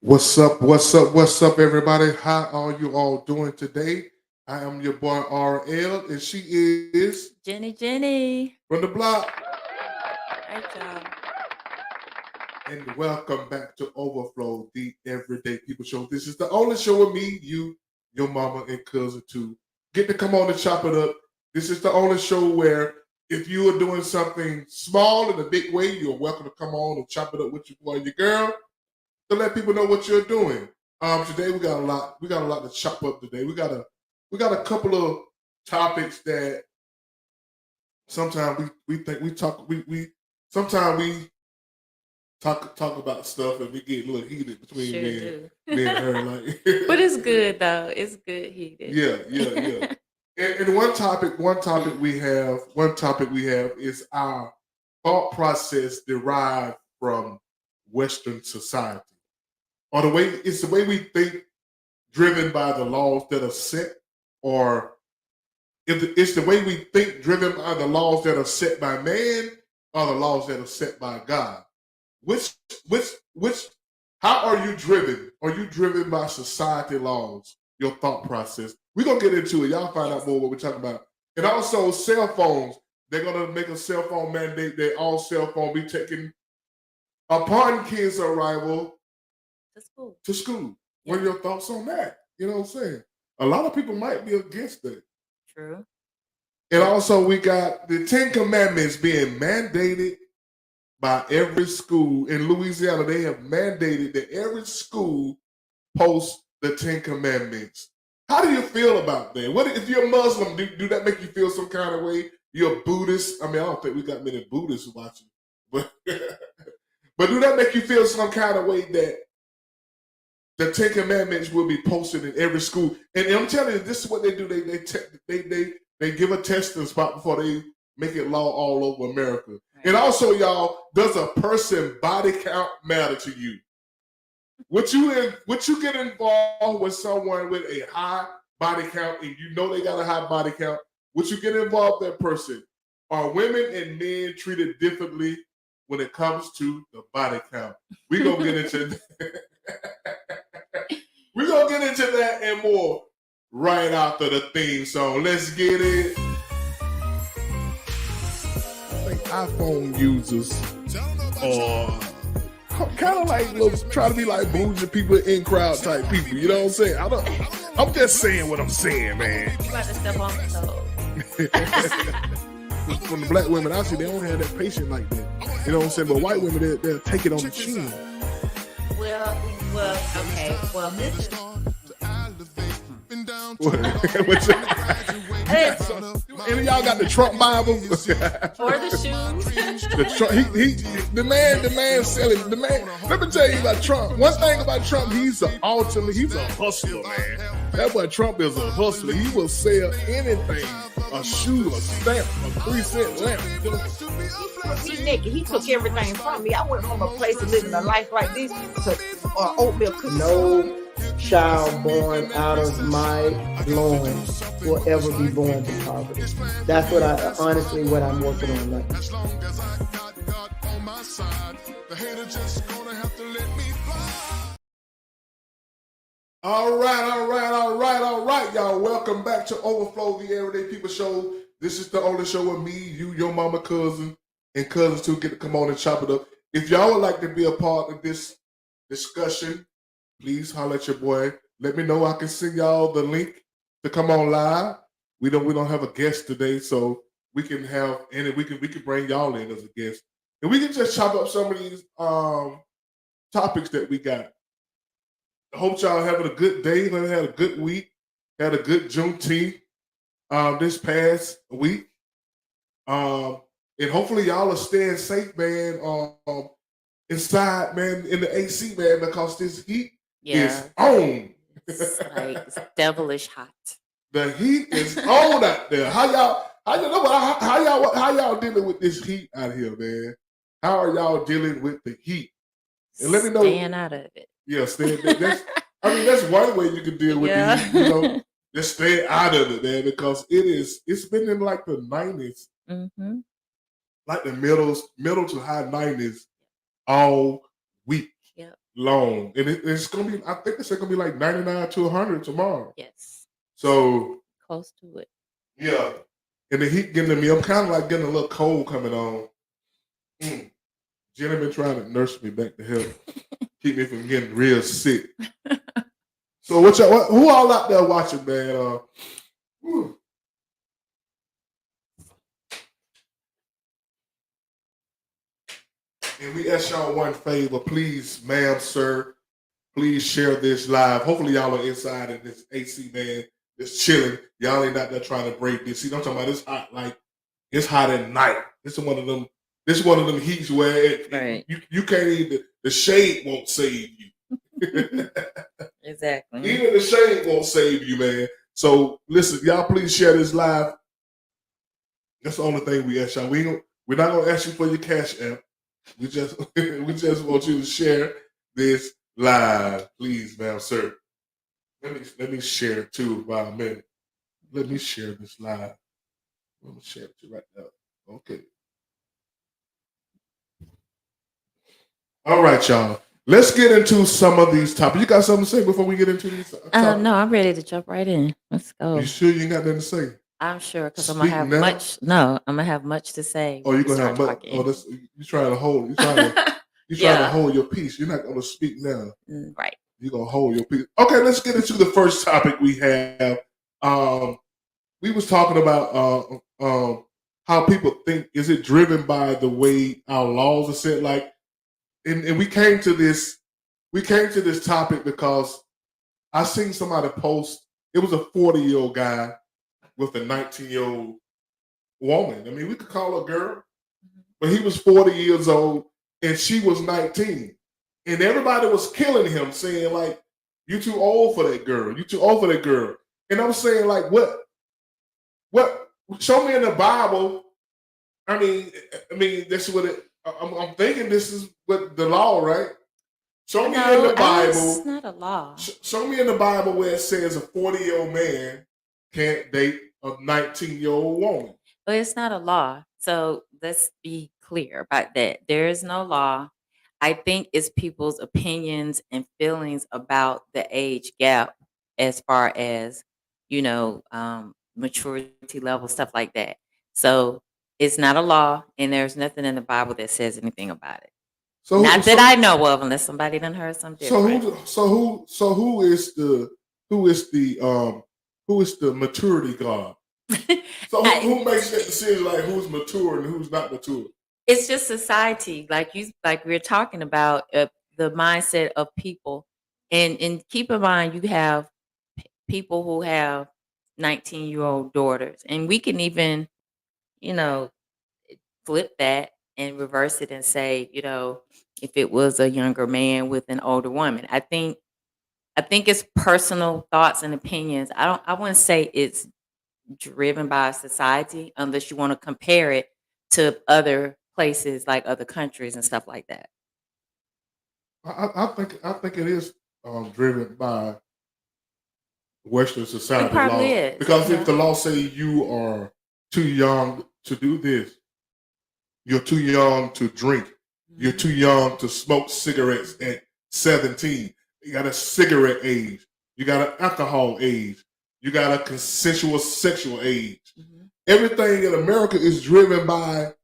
What's up? What's up? What's up, everybody? How are you all doing today? I am your boy RL, and she is Jenny. from the block. Right, y'all. And welcome back to Overflow, the Everyday People Show. This is the only show with me, you, your mama, and cousin too. Get to come on and chop it up. This is the only show where if you are doing something small in a big way, you're welcome to come on and chop it up with your boy and your girl to let people know what you're doing. Today we got a lot. We got a lot to chop up today. We got a couple of topics that sometimes we think we talk we sometimes we talk about stuff and we get a little heated between Sure me do. me and her. Like, But it's good though. It's good heated. yeah. And one topic we have is our thought process derived from Western society, or the way we think, driven by the laws that are set, or it's the way we think driven by the laws that are set by man, or the laws that are set by God. Which which how are you driven? Are you driven by society laws? Your thought process. We're gonna get into it. Y'all find out more what we're talking about. And also cell phones. They're gonna make a cell phone mandate that all cell phone be taken upon kids' arrival To school. to school. Yeah. What are your thoughts on that? You know what I'm saying? A lot of people might be against that. True. And also we got the Ten Commandments being mandated by every school. In Louisiana, they have mandated that every school post the Ten Commandments. How do you feel about that? What if you're a Muslim? Do that make you feel some kind of way? You're a Buddhist. I mean, I don't think we got many Buddhists watching, but but do that make you feel some kind of way that the Ten Commandments will be posted in every school? And I'm telling you, this is what they do. They give a testing spot before they make it law all over America. Right. And also, y'all, does a person body count matter to you? Would you get involved with someone with a high body count and you know they got a high body count? Would you get involved with that person? Are women and men treated differently when it comes to the body count? We're gonna get into we're gonna get into that and more right after the theme song. Let's get it. I think iPhone users are kind of like try to be like bougie people, in crowd type people. You know what I'm saying? I'm just saying what I'm saying, man. You about to step on the toe. From the black women I see, they don't have that patience like that. You know what I'm saying? But white women, they'll take it on the chin. Well, okay. Well, this is. Any of y'all got the Trump Bible? Or the shoes. The man selling. The man. Let me tell you about Trump. One thing about Trump, he's a hustler, man. That boy Trump is a hustler. He will sell anything. A shoe, a stamp, a 3-cent lamp. He naked. He took everything from me. I went from a place of living a life like this to oatmeal cookies. No child born out of my loins will ever be born to poverty. That's what what I'm working on right now. All right, y'all. Welcome back to Overflow, the Everyday People Show. This is the only show with me, you, your mama, cousin, and cousins too get to come on and chop it up. If y'all would like to be a part of this discussion, please holler at your boy. Let me know. I can send y'all the link to come on live. We don't have a guest today, so we can bring y'all in as a guest, and we can just chop up some of these topics that we got. I hope y'all having a good day. Had a good week. Had a good Juneteenth this past week. And hopefully y'all are staying safe, man. Inside, man, in the AC, man, because this heat is on. It's devilish hot. The heat is on out there. How y'all dealing with this heat out here, man? How are y'all dealing with the heat? And let me know. Staying out of it. Yeah, that's one way you can deal with the heat, you know. Just stay out of it, man, because it's been in like the 90s. Mm-hmm. Like the middle to high 90s all week. Yep. long, and it's gonna be. I think it's gonna be like 99 to 100 tomorrow. Yes. So Close to it. yeah, and the heat getting to me. I'm kind of like getting a little cold coming on. Jenny been trying to nurse me back to health, keep me from getting real sick. So who all out there watching, man? Whew. And we ask y'all one favor, please, ma'am, sir, please share this live. Hopefully y'all are inside in this AC, man, just chilling. Y'all ain't out there trying to break this. See, I'm talking about it's hot, like it's hot at night. This is one of them. This is one of them heats where Right. you can't even. The shade won't save you. Exactly. Even the shade won't save you, man. So listen, y'all, please share this live. That's the only thing we ask y'all. We're not gonna ask you for your cash app. We just want you to share this live, please, ma'am, sir. Let me share it too by a minute. Let me share this live. Let me share it to you right now. Okay. All right, y'all. Let's get into some of these topics. You got something to say before we get into these topics? No, I'm ready to jump right in. Let's go. You sure you ain't got nothing to say? I'm sure because I'm Speak gonna have now. much. No, I'm gonna have much to say. Oh, when you're we gonna have start much. talking. Oh, that's you trying to hold. You trying to Yeah. hold your peace. You're not gonna speak now. Right. You're gonna hold your peace. Okay, let's get into the first topic we have. We was talking about how people think. Is it driven by the way our laws are set? Like, and we came to this. We came to this topic because I seen somebody post. It was a 40-year-old guy with a 19-year-old woman. I mean, we could call her a girl, but he was 40 years old and she was 19. And everybody was killing him, saying, like, you too old for that girl. You too old for that girl. And I'm saying, like, what? Show me in the Bible. I mean, that's what it. I'm thinking this is what the law, right? Show me in the Bible. It's not a law. Show me in the Bible where it says a 40-year-old man can't date a 19-year-old woman. But it's not a law. So let's be clear about that. There is no law. I think it's people's opinions and feelings about the age gap as far as, maturity level, stuff like that. So it's not a law, and there's nothing in the Bible that says anything about it. Not that I know of, unless somebody done heard something different. Who is the maturity God? So who makes that decision, like who's mature and who's not mature? It's just society, like we're talking about the mindset of people, and keep in mind you have people who have 19-year-old daughters, and we can even, flip that and reverse it and say, if it was a younger man with an older woman. I think it's personal thoughts and opinions. I wouldn't say it's driven by society unless you want to compare it to other places like other countries and stuff like that. I think it is driven by Western society It probably law. is. Because if the law say you are too young to do this, you're too young to drink, you're too young to smoke cigarettes at 17. You got a cigarette age, you got an alcohol age, you got a consensual sexual age. Mm-hmm. Everything in America is driven by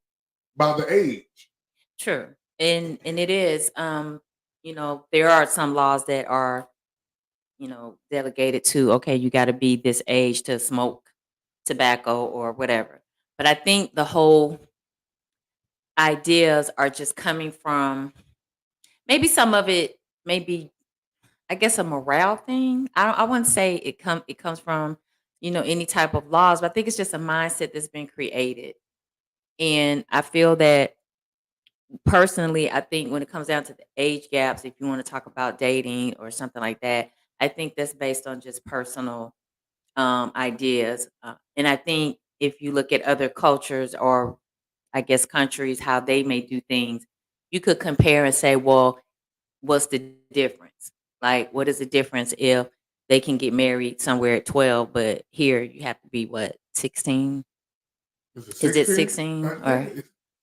the age. True. And it is, there are some laws that are, delegated to, okay, you got to be this age to smoke tobacco or whatever. But I think the whole ideas are just coming from, maybe some of it, maybe, I guess, a morale thing. I wouldn't say it comes from, any type of laws, but I think it's just a mindset that's been created. And I feel that personally, I think when it comes down to the age gaps, if you want to talk about dating or something like that, I think that's based on just personal ideas. And I think if you look at other cultures or, I guess, countries, how they may do things, you could compare and say, well, what's the difference? Like, what is the difference if they can get married somewhere at 12, but here you have to be, what, 16? Is it 16? Is it 16? Or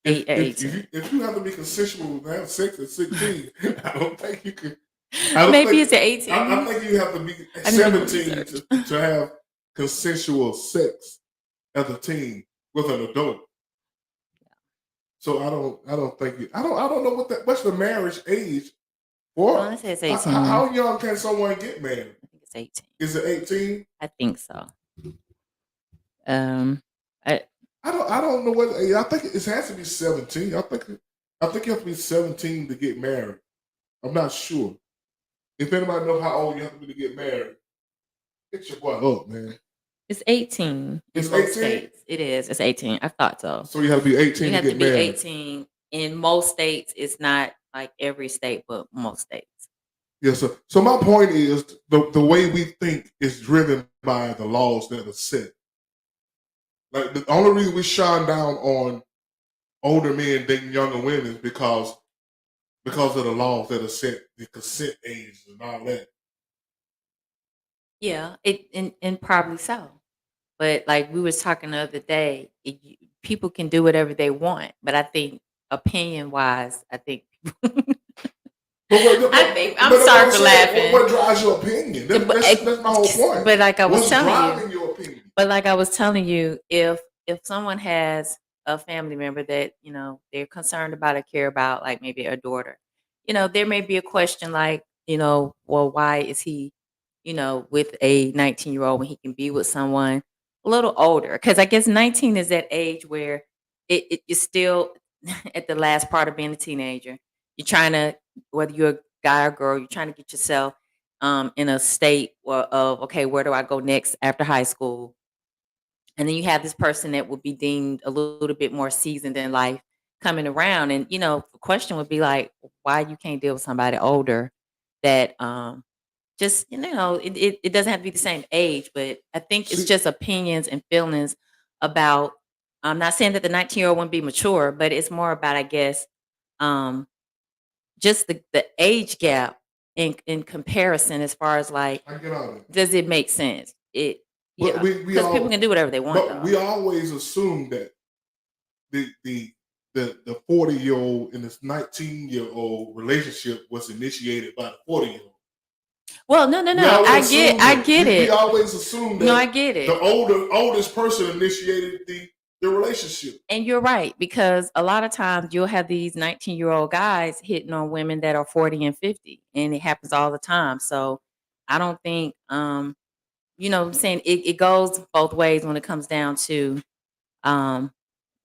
if you have to be consensual to have sex at 16, I don't think you can. I don't Maybe think, it's at 18. I think you have to be I need to do 17 research. to have consensual sex as a teen with an adult. So I don't think I don't know what's the marriage age for. I say it's 18. How young can someone get married? I think it's 18. Is it 18? I think so. I don't know what age. I think it has to be 17. I think you have to be 17 to get married. I'm not sure. If anybody knows how old you have to be to get married, get your boy up, man. It's 18 It's in most 18? states. It is. It's 18. I thought so. So you have to be 18 You to have get to be married. 18 in most states. It's not like every state, but most states. Yes, sir. So my point is the way we think is driven by the laws that are set. Like the only reason we shine down on older men dating younger women is because of the laws that are set, the consent age and all that. Yeah, and probably so. But like we was talking the other day, people can do whatever they want. But I think opinion wise, I think I'm sorry for laughing. What drives your opinion? That's my whole point. But like I was What's telling driving you, your opinion? but like I was telling you, if someone has a family member that they're concerned about or care about, like maybe a daughter, there may be a question like, well, why is he, with a 19-year-old when he can be with someone a little older? Because I guess 19 is that age where it is still at the last part of being a teenager. You're trying to, whether you're a guy or girl, you're trying to get yourself in a state of, okay, where do I go next after high school? And then you have this person that would be deemed a little bit more seasoned in life coming around. And, the question would be like, why you can't deal with somebody older that just, it doesn't have to be the same age, but I think it's just opinions and feelings about, I'm not saying that the 19-year-old wouldn't be mature, but it's more about, I guess, just the age gap in comparison as far as like, I get all that. does it make sense? But Because people can do whatever they want. But we always assume that the 40-year-old and this 19-year-old relationship was initiated by the 40-year-old. Well, no. I get it. We always assume that I get it. The oldest person initiated the relationship. And you're right, because a lot of times you'll have these 19-year-old guys hitting on women that are 40 and 50, and it happens all the time. So I don't think I'm saying it goes both ways when it comes down to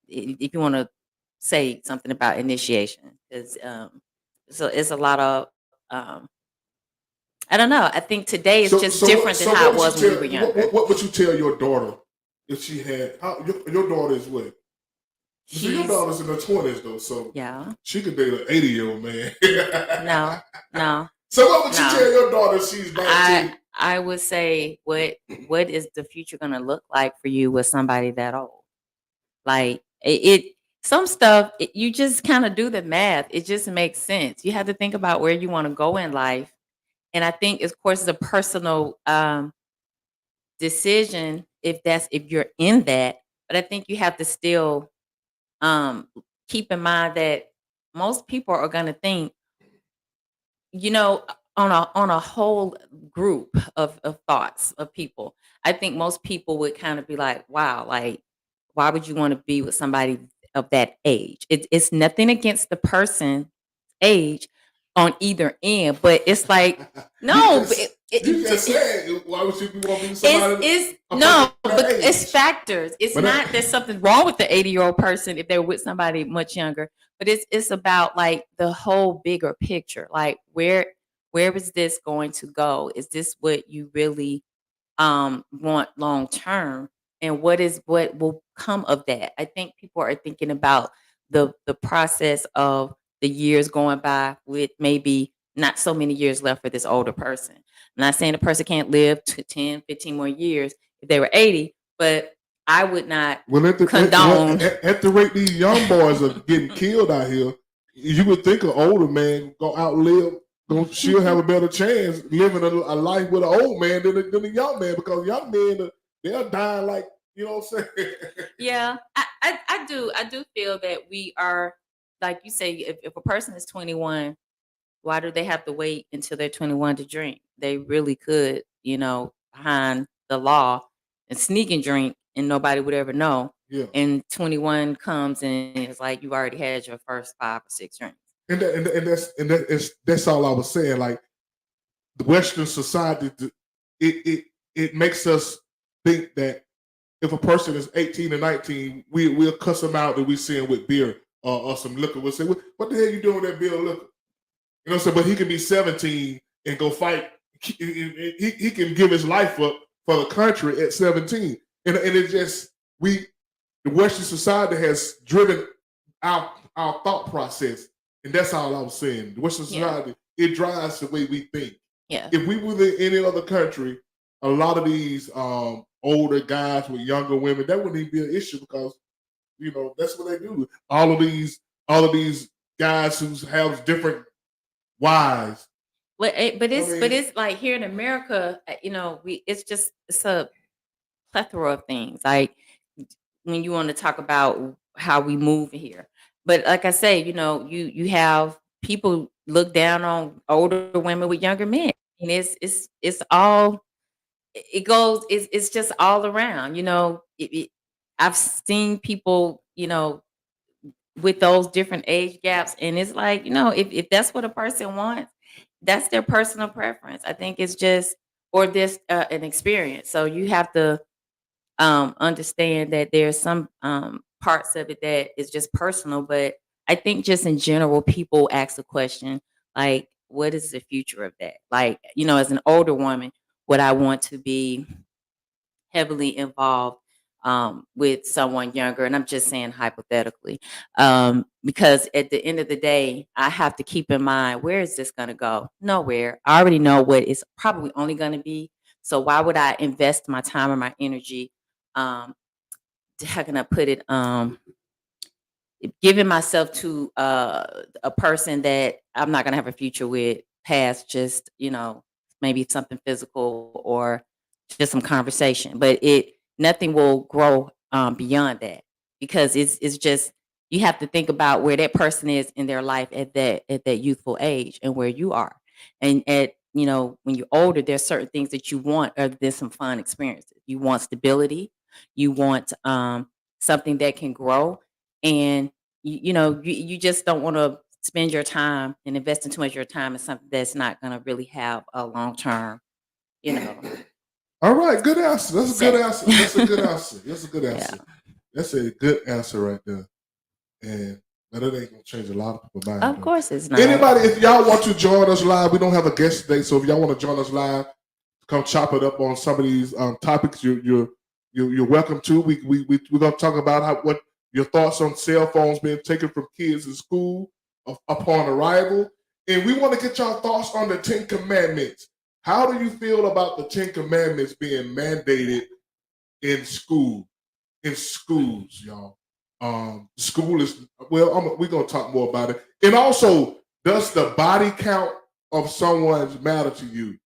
if you want to say something about initiation, because so it's a lot of I don't know. I think today is just different than how it was when we were younger. What would you tell your daughter if she had? Your daughter is what? Your daughter's in her 20s though, so yeah, she could date an 80-year-old man. No. So what would you tell your daughter if she's 19? I would say, what is the future going to look like for you with somebody that old? Like some stuff, you just kind of do the math. It just makes sense. You have to think about where you want to go in life. And I think, of course, it's a personal decision if you're in that. But I think you have to still keep in mind that most people are going to think, on a whole group of thoughts of people. I think most people would kind of be like, wow, like, why would you want to be with somebody of that age? It's nothing against the person's age on either end, but it's like, no. You just said, why would you want to be with somebody? But it's factors. It's not there's something wrong with the 80-year-old person if they're with somebody much younger, but it's about like the whole bigger picture. Like where is this going to go? Is this what you really want long term? And what will come of that? I think people are thinking about the process of the years going by with maybe not so many years left for this older person. I'm not saying the person can't live to 10, 15 more years if they were 80, but I would not condone. At the rate these young boys are getting killed out here, you would think an older man gonna outlive. She'll have a better chance living a life with an old man than a young man, because young men they're dying like You know what I'm saying? Yeah, I do feel that we are, like you say, if a person is 21, why do they have to wait until they're 21 to drink? They really could, behind the law and sneak and drink and nobody would ever know. Yeah. And 21 comes and it's like you already had your first 5 or 6 drinks. That's all I was saying. Like the Western society, it makes us think that if a person is 18 or 19, we'll cuss them out that we see him with beer or some liquor. We'll say, "What the hell you doing with that beer or liquor?" You know what I'm saying? But he can be 17 and go fight. He can give his life up for the country at 17. And it's just the Western society has driven our thought process. And that's all I was saying. The Western society, it drives the way we think. Yeah. If we were in any other country, a lot of these older guys with younger women, that wouldn't even be an issue because, that's what they do. All of these guys who have different wives. But it's like here in America, it's a plethora of things. Like when you want to talk about how we move here. But like I say, you have people look down on older women with younger men. And it's all it goes, it's just all around, I've seen people, with those different age gaps. And it's like, if that's what a person wants, that's their personal preference. I think it's just, or this an experience. So you have to understand that there's some parts of it that is just personal. But I think just in general, people ask the question, like, what is the future of that? Like, as an older woman, would I want to be heavily involved with someone younger? And I'm just saying hypothetically, because at the end of the day, I have to keep in mind, where is this going to go? Nowhere. I already know what it's probably only going to be. So why would I invest my time and my energy? How can I put it? Giving myself to a person that I'm not going to have a future with, past just, maybe something physical or just some conversation. But nothing will grow beyond that, because it's just, you have to think about where that person is in their life at that youthful age and where you are. And when you're older, there's certain things that you want other than some fun experiences. You want stability. You want something that can grow. And you just don't want to spend your time and investing too much of your time in something that's not going to really have a long term, All right, good answer. That's a good answer. That's a good answer. That's a good Yeah. answer. That's a good answer right there. And that ain't gonna change a lot of people's mind. Of course it's not. Anybody, if y'all want to join us live, we don't have a guest today, so if y'all want to join us live, come chop it up on some of these topics. You're welcome to. We're gonna talk about what your thoughts on cell phones being taken from kids in school upon arrival, and we want to get y'all thoughts on the 10 Commandments. How do you feel about the 10 Commandments being mandated in schools, y'all? School is, well, we're going to talk more about it. And also, does the body count of someone matter to you?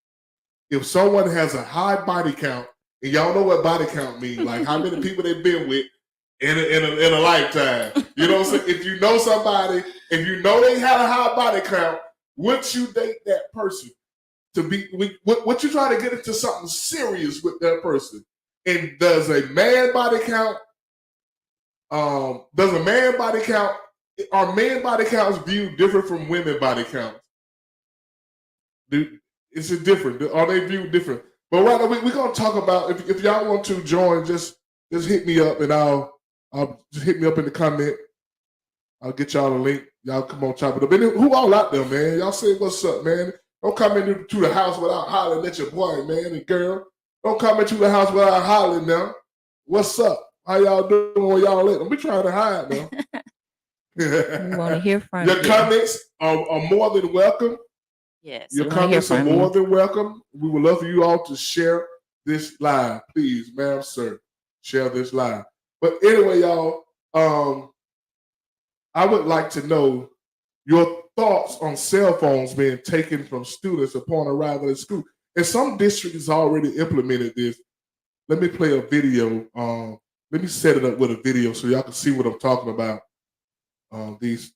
If someone has a high body count, and y'all know what body count means, like how many people they've been with in a lifetime. You know what I'm saying? If you know somebody, if you know they had a high body count, would you date that person? What you trying to get into something serious with that person? And does a man body count? Are man body counts viewed different from women body counts? Is it different? Are they viewed different? But right now we're gonna talk about, if y'all want to join, just hit me up and I'll just hit me up in the comment. I'll get y'all a link. Y'all come on, chop it up. And who all out there, man? Y'all say what's up, man. Don't come into the house without hollering at your boy, man and girl. Don't come into the house without hollering now. What's up? How y'all doing when y'all lit? Don't be trying to hide now. We want to hear from you. Your comments are more than welcome. Yes. Your comments are more than welcome. We would love for you all to share this live. Please, ma'am, sir, share this live. But anyway, y'all, I would like to know your thoughts on cell phones being taken from students upon arrival at school. And some districts already implemented this. let me play a video. Let me set it up with a video so y'all can see what I'm talking about. These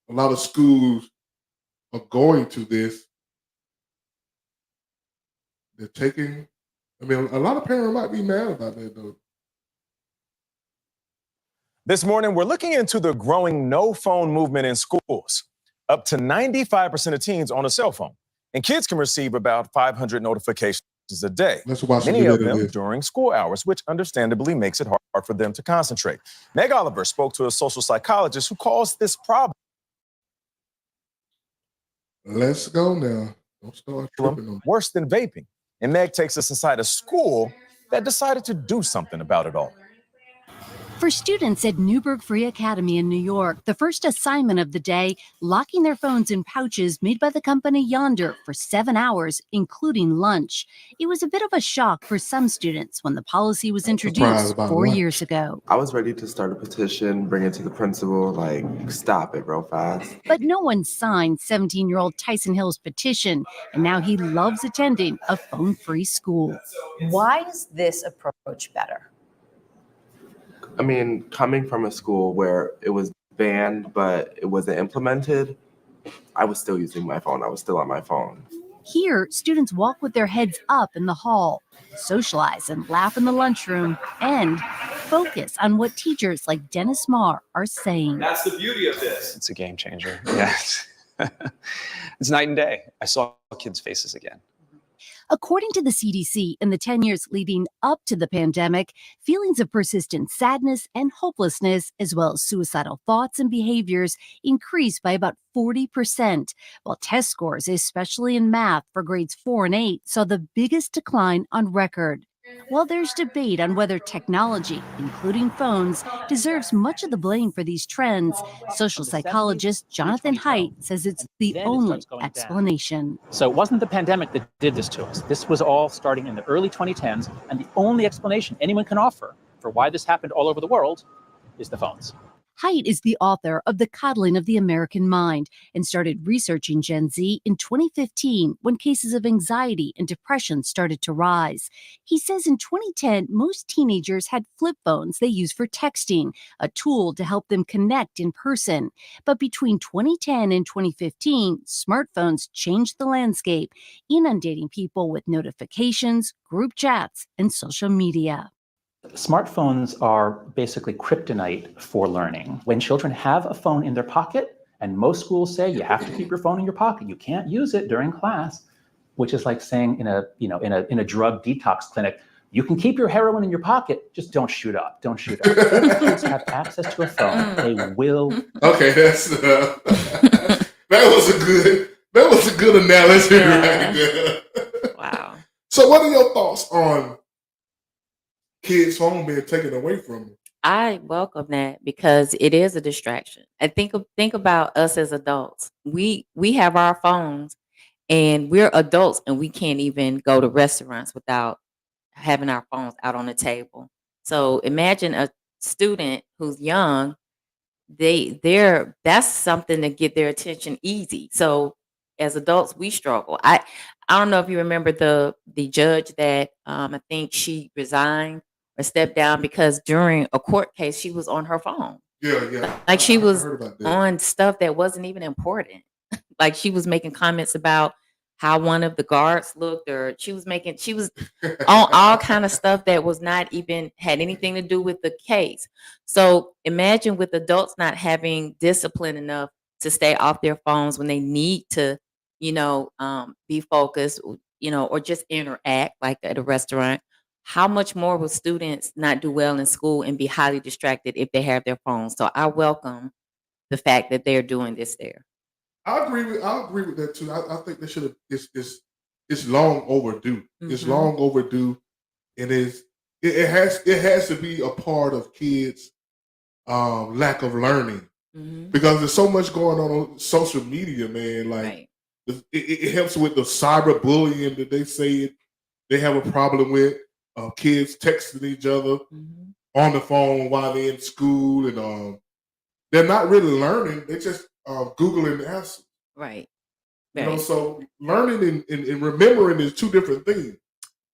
a lot of schools are going to this. They're taking. I mean, a lot of parents might be mad about that though. This morning, we're looking into the growing no phone movement in schools. Up to 95% of teens own a cell phone, and kids can receive about 500 notifications a day. Let's watch Many of them this. during school hours, which understandably makes it hard for them to concentrate. Meg Oliver spoke to a social psychologist who calls this problem Let's go now. Don't start tripping on me. worse than vaping. And Meg takes us inside a school that decided to do something about it all. For students at Newburgh Free Academy in New York, the first assignment of the day, locking their phones in pouches made by the company Yonder for 7 hours, including lunch. It was a bit of a shock for some students when the policy was introduced 4 years ago. I was ready to start a petition, bring it to the principal, like, stop it real fast. But no one signed 17-year-old Tyson Hill's petition, and now he loves attending a phone-free school. Why is this approach better? I mean, coming from a school where it was banned, but it wasn't implemented, I was still using my phone. I was still on my phone. Here, students walk with their heads up in the hall, socialize and laugh in the lunchroom, and focus on what teachers like Dennis Marr are saying. That's the beauty of this. It's a game changer. Yes. It's night and day. I saw kids' faces again. According to the CDC, in the 10 years leading up to the pandemic, feelings of persistent sadness and hopelessness, as well as suicidal thoughts and behaviors, increased by about 40%, while test scores, especially in math for grades 4 and 8, saw the biggest decline on record. While there's debate on whether technology, including phones, deserves much of the blame for these trends, social psychologist Jonathan Haidt says it's the only explanation. So it wasn't the pandemic that did this to us. This was all starting in the early 2010s, and the only explanation anyone can offer for why this happened all over the world is the phones. Haidt is the author of The Coddling of the American Mind and started researching Gen Z in 2015 when cases of anxiety and depression started to rise. He says in 2010, most teenagers had flip phones they use for texting, a tool to help them connect in person. But between 2010 and 2015, smartphones changed the landscape, inundating people with notifications, group chats, and social media. Smartphones are basically kryptonite for learning. When children have a phone in their pocket, and most schools say you have to keep your phone in your pocket, you can't use it during class, which is like saying in a drug detox clinic, you can keep your heroin in your pocket, just don't shoot up. Don't shoot up. If kids have access to a phone, they will. Okay, that's that was a good analogy right there. Wow. So, what are your thoughts on kids' phone being taken away from them? I welcome that because it is a distraction. I think about us as adults. We have our phones and we're adults and we can't even go to restaurants without having our phones out on the table. So imagine a student who's young, that's something to get their attention easy. So as adults, we struggle. I don't know if you remember the judge that I think she resigned or stepped down because during a court case, she was on her phone. Yeah. Like she was on stuff that wasn't even important. Like she was making comments about how one of the guards looked, or she was on all kind of stuff that was not even had anything to do with the case. So imagine with adults not having discipline enough to stay off their phones when they need to, be focused, or just interact like at a restaurant. How much more will students not do well in school and be highly distracted if they have their phones? So I welcome the fact that they're doing this there. I agree with that too. I think they should have. It's long overdue. Mm-hmm. It's long overdue, and it has to be a part of kids' lack of learning because there's so much going on social media, man. Like it helps with the cyberbullying that they say they have a problem with. Kids texting each other on the phone while they're in school, and they're not really learning. They just Googling answers. Right. So learning and remembering is two different things.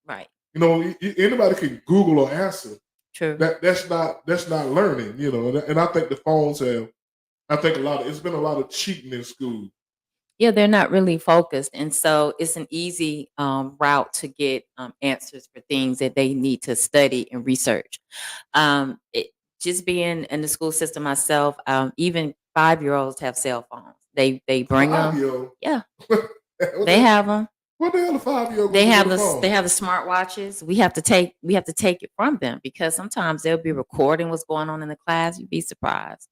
Right. Anybody can Google or answer. True. That's not learning. And I think the phones have. I think it's been a lot of cheating in school. Yeah, they're not really focused, and so it's an easy route to get answers for things that they need to study and research. Just being in the school system myself, even 5-year-olds have cell phones. They bring them. 5-year-old. Yeah, What they have them. What the hell, a 5-year-old? They have the the phone? they have the smartwatches. We have to take it from them because sometimes they'll be recording what's going on in the class. You'd be surprised.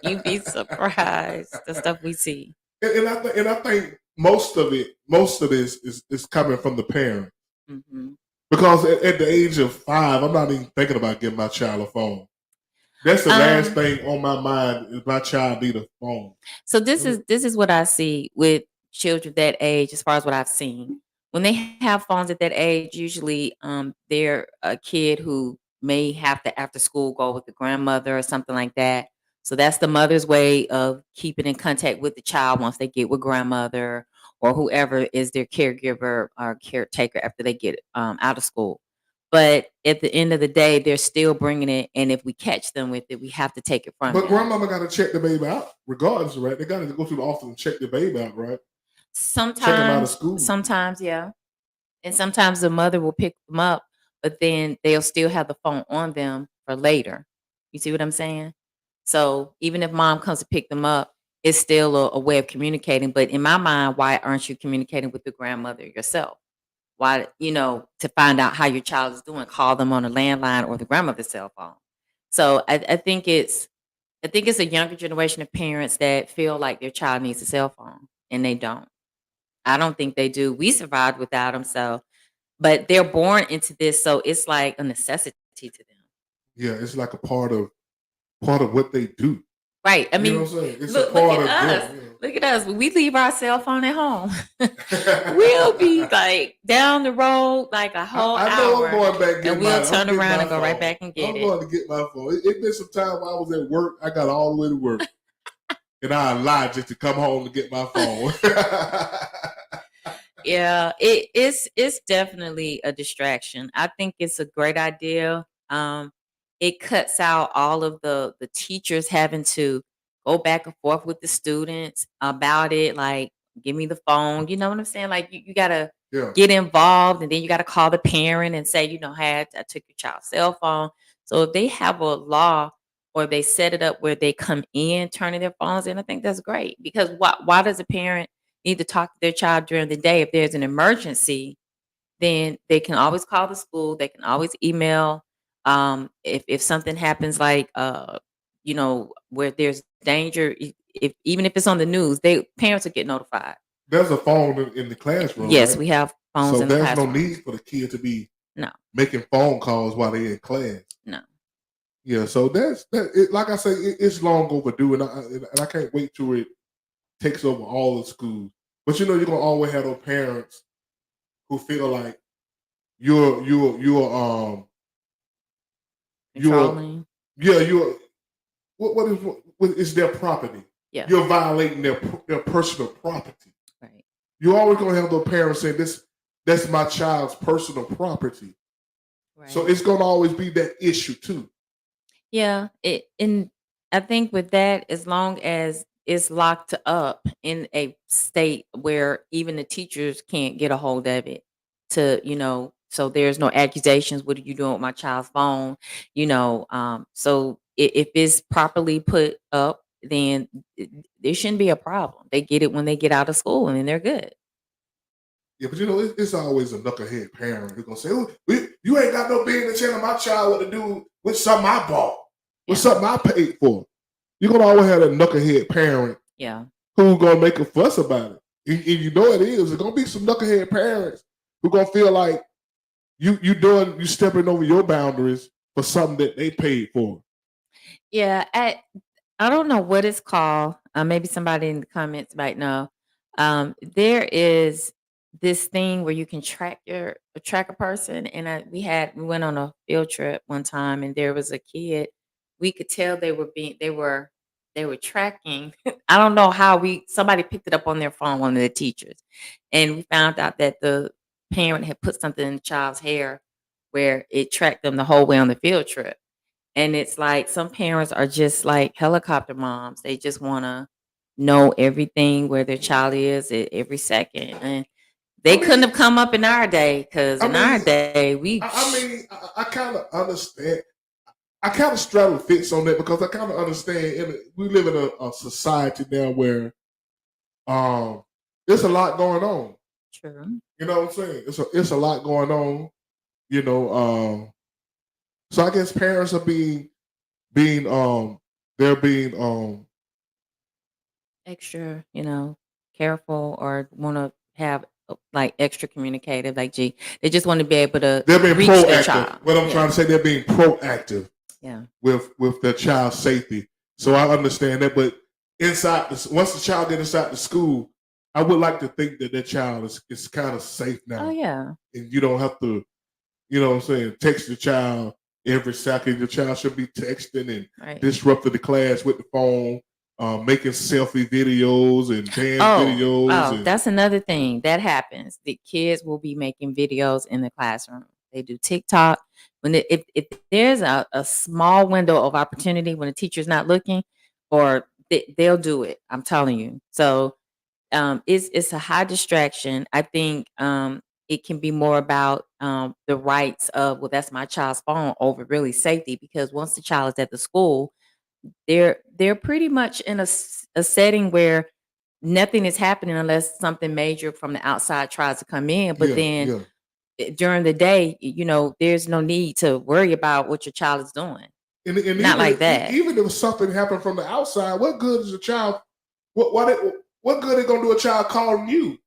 You'd be surprised the stuff we see. And I think most of this is coming from the parent. Mhm. Because at the age of 5, I'm not even thinking about giving my child a phone. That's the last thing on my mind is my child need a phone. So this is what I see with children that age, as far as what I've seen. When they have phones at that age, usually they're a kid who may have to after school go with the grandmother or something like that. So that's the mother's way of keeping in contact with the child once they get with grandmother or whoever is their caregiver or caretaker after they get out of school. But at the end of the day, they're still bringing it, and if we catch them with it, we have to take it from But them. grandmama got to check the baby out regardless, right? They got to go to the office and check the baby out, right? Check them out of school. Sometimes, yeah. And sometimes the mother will pick them up, but then they'll still have the phone on them for later. You see what I'm saying? So even if mom comes to pick them up, it's still a way of communicating. But in my mind, why aren't you communicating with the grandmother yourself? Why, to find out how your child is doing, call them on a landline or the grandmother's cell phone. So I think it's a younger generation of parents that feel like their child needs a cell phone and they don't. I don't think they do. We survived without them, but they're born into this, so it's like a necessity to them. Yeah, it's like a part of what they do. Right. I mean, what I'm saying? It's look, a part look of at us. them. Look at us. When we leave our cell phone at home, we'll be like down the road like a whole I know hour, I'm going back and and we'll turn getting around my and go right phone. back and get I'm it. going to get my phone. It been some time when I was at work. I got all the way to work, and I lied just to come home to get my phone. Yeah, it's definitely a distraction. I think it's a great idea. It cuts out all of the teachers having to go back and forth with the students about it. Like, give me the phone. You know what I'm saying? Like, you gotta Yeah. get involved, and then you gotta call the parent and say, hey, I took your child's cell phone. So if they have a law or they set it up where they come in turning their phones in, I think that's great. Because why does a parent need to talk to their child during the day? If there's an emergency, then they can always call the school. They can always email. If something happens, like where there's danger, if even if it's on the news, parents will get notified. There's a phone in the classroom. Yes, right? we have phones So in the there's no classroom. need for the kid to be No, making phone calls while they're in class. no. Yeah, so like I say, it's long overdue, and I can't wait till it takes over all the schools. But you're gonna always have those parents who feel like you're Controlling. what is their property? Yeah. You're violating their personal property. Right. You're always gonna have those parents saying that's my child's personal property. Right. So it's gonna always be that issue too. Yeah, and I think with that, as long as it's locked up in a state where even the teachers can't get a hold of it, so there's no accusations. What are you doing with my child's phone? So if it's properly put up, then there shouldn't be a problem. They get it when they get out of school, and then they're good. Yeah, but it's always a knucklehead parent who's gonna say, "Oh, you ain't got no business telling my child what to do with something I bought, with something I paid for." You're gonna always have a knucklehead parent, Yeah, who's gonna make a fuss about it, and you know it is. There's gonna be some knucklehead parents who gonna feel like you stepping over your boundaries for something that they paid for. yeah. I don't know what it's called. Maybe somebody in the comments might know. There is this thing where you can track a person, and we went on a field trip one time, and there was a kid. We could tell they were tracking. I don't know how somebody picked it up on their phone, one of the teachers, and we found out that the parent had put something in the child's hair where it tracked them the whole way on the field trip. And it's like some parents are just like helicopter moms. They just want to know everything where their child is at every second. And they couldn't have come up in our day, because in our day, I kind of understand. I kind of straddle the fence on that because I kind of understand. We live in a society now where there's a lot going on. True. You know what I'm saying? It's a lot going on. You know, so I guess parents are being they're being Extra, careful, or want to have like extra communicative. Like, gee, they just want to be able to they're being reach their proactive. child. What I'm trying to say, they're being proactive. Yeah. With their child's safety. So I understand that, but once the child gets inside the school, I would like to think that their child is kind of safe now. Oh yeah. And you don't have to, you know what I'm saying, text the child every second. Your child should be texting and disrupting the class with the phone, making selfie videos and dance videos. Oh, that's another thing that happens. The kids will be making videos in the classroom. They do TikTok. If there's a small window of opportunity when the teacher's not looking, or they'll do it. I'm telling you. So it's a high distraction. I think it can be more about the rights of, well, that's my child's phone, over really safety, because once the child is at the school, they're pretty much in a setting where nothing is happening unless something major from the outside tries to come in. But then during the day, there's no need to worry about what your child is doing. And not like that. Even if something happened from the outside, what good is a child? What good is gonna do a child calling you?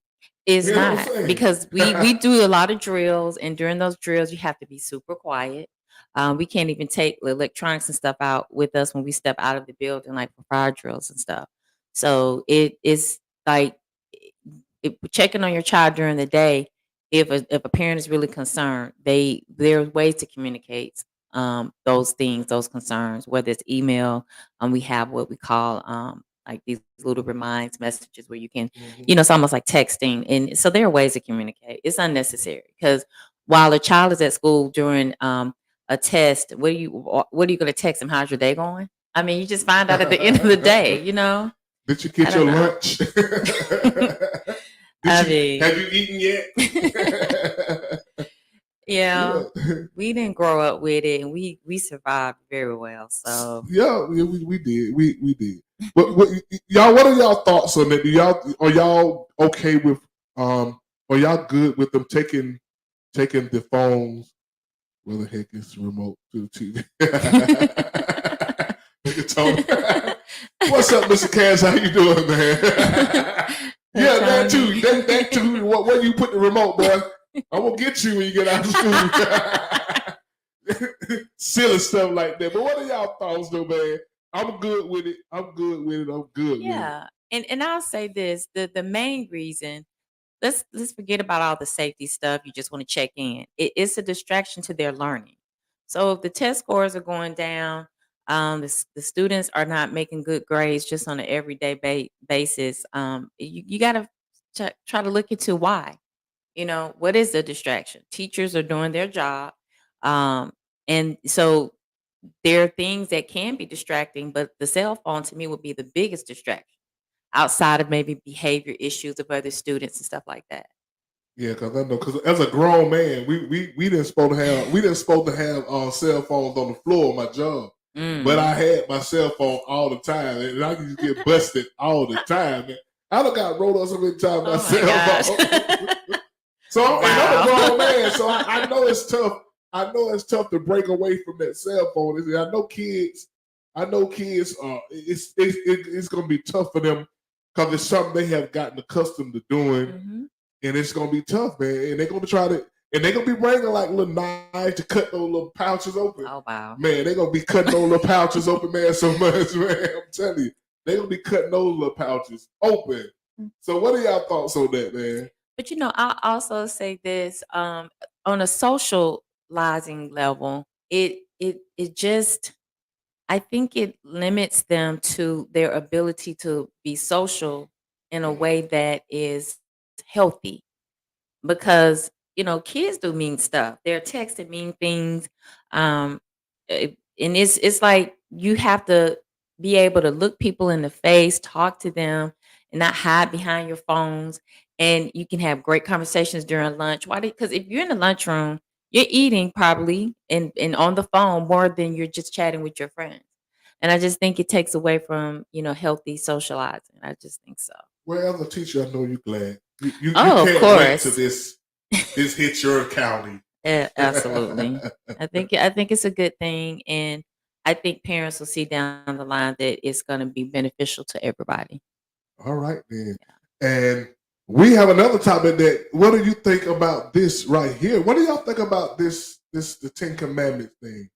It's not, because we do a lot of drills, and during those drills, you have to be super quiet. We can't even take the electronics and stuff out with us when we step out of the building, like for fire drills and stuff. So it is like checking on your child during the day. If a parent is really concerned, there's ways to communicate those things, those concerns, whether it's email. We have what we call like these little reminds messages where you can, it's almost like texting. And so there are ways to communicate. It's unnecessary, because while a child is at school during a test, what are you going to text them? How's your day going? I mean, you just find out at the end of the day, Did you get your lunch? Have you eaten yet? Yeah, we didn't grow up with it, and we survived very well. So we did. We did. But y'all, what are y'all thoughts on that? Are y'all okay with are y'all good with them taking the phones? Where the heck is the remote to the TV? What's up, Mr. Cass? How you doing, man? Yeah, that too. That too. Where you put the remote, boy? I'm gonna get you when you get out of school. Silly stuff like that. But what are y'all thoughts, though, man? I'm good with it. I'm good with it. Yeah, and I'll say this: the main reason. Let's forget about all the safety stuff. You just want to check in. It's a distraction to their learning. So if the test scores are going down, the students are not making good grades just on an everyday basis. You got to try to look into why. What is the distraction? Teachers are doing their job, and so there are things that can be distracting. But the cell phone, to me, would be the biggest distraction, outside of maybe behavior issues of other students and stuff like that. Yeah, because I know. Because as a grown man, we didn't supposed to have cell phones on the floor of my job. But I had my cell phone all the time, and I used to get busted all the time. Man. I done got rolled up so many times by cell phone. So I'm a grown man, so I know it's tough. I know it's tough to break away from that cell phone. I know kids. It's gonna be tough for them, because it's something they have gotten accustomed to doing, and it's gonna be tough, man. And they're gonna try to, and they're gonna be bringing like little knives to cut those little pouches open. Oh wow, man! They're gonna be cutting those little pouches open, man, so much, man. I'm telling you, they're gonna be cutting those little pouches open. So, what are y'all thoughts on that, man? But I'll also say this: on a socializing level, it just, I think it limits them to their ability to be social in a way that is healthy, because kids do mean stuff. They're texting mean things. And it's like you have to be able to look people in the face, talk to them, and not hide behind your phones. And you can have great conversations during lunch. Why? Because if you're in the lunchroom, you're eating probably and on the phone more than you're just chatting with your friends. And I just think it takes away from healthy socializing. I just think so. Well, as a teacher, I know you're glad. You Oh, of can't wait till course. this hits your county. Absolutely. I think it's a good thing, and I think parents will see down the line that it's going to be beneficial to everybody. All right, then. And we have another topic that, what do you think about this right here? What do y'all think about the Ten Commandments thing?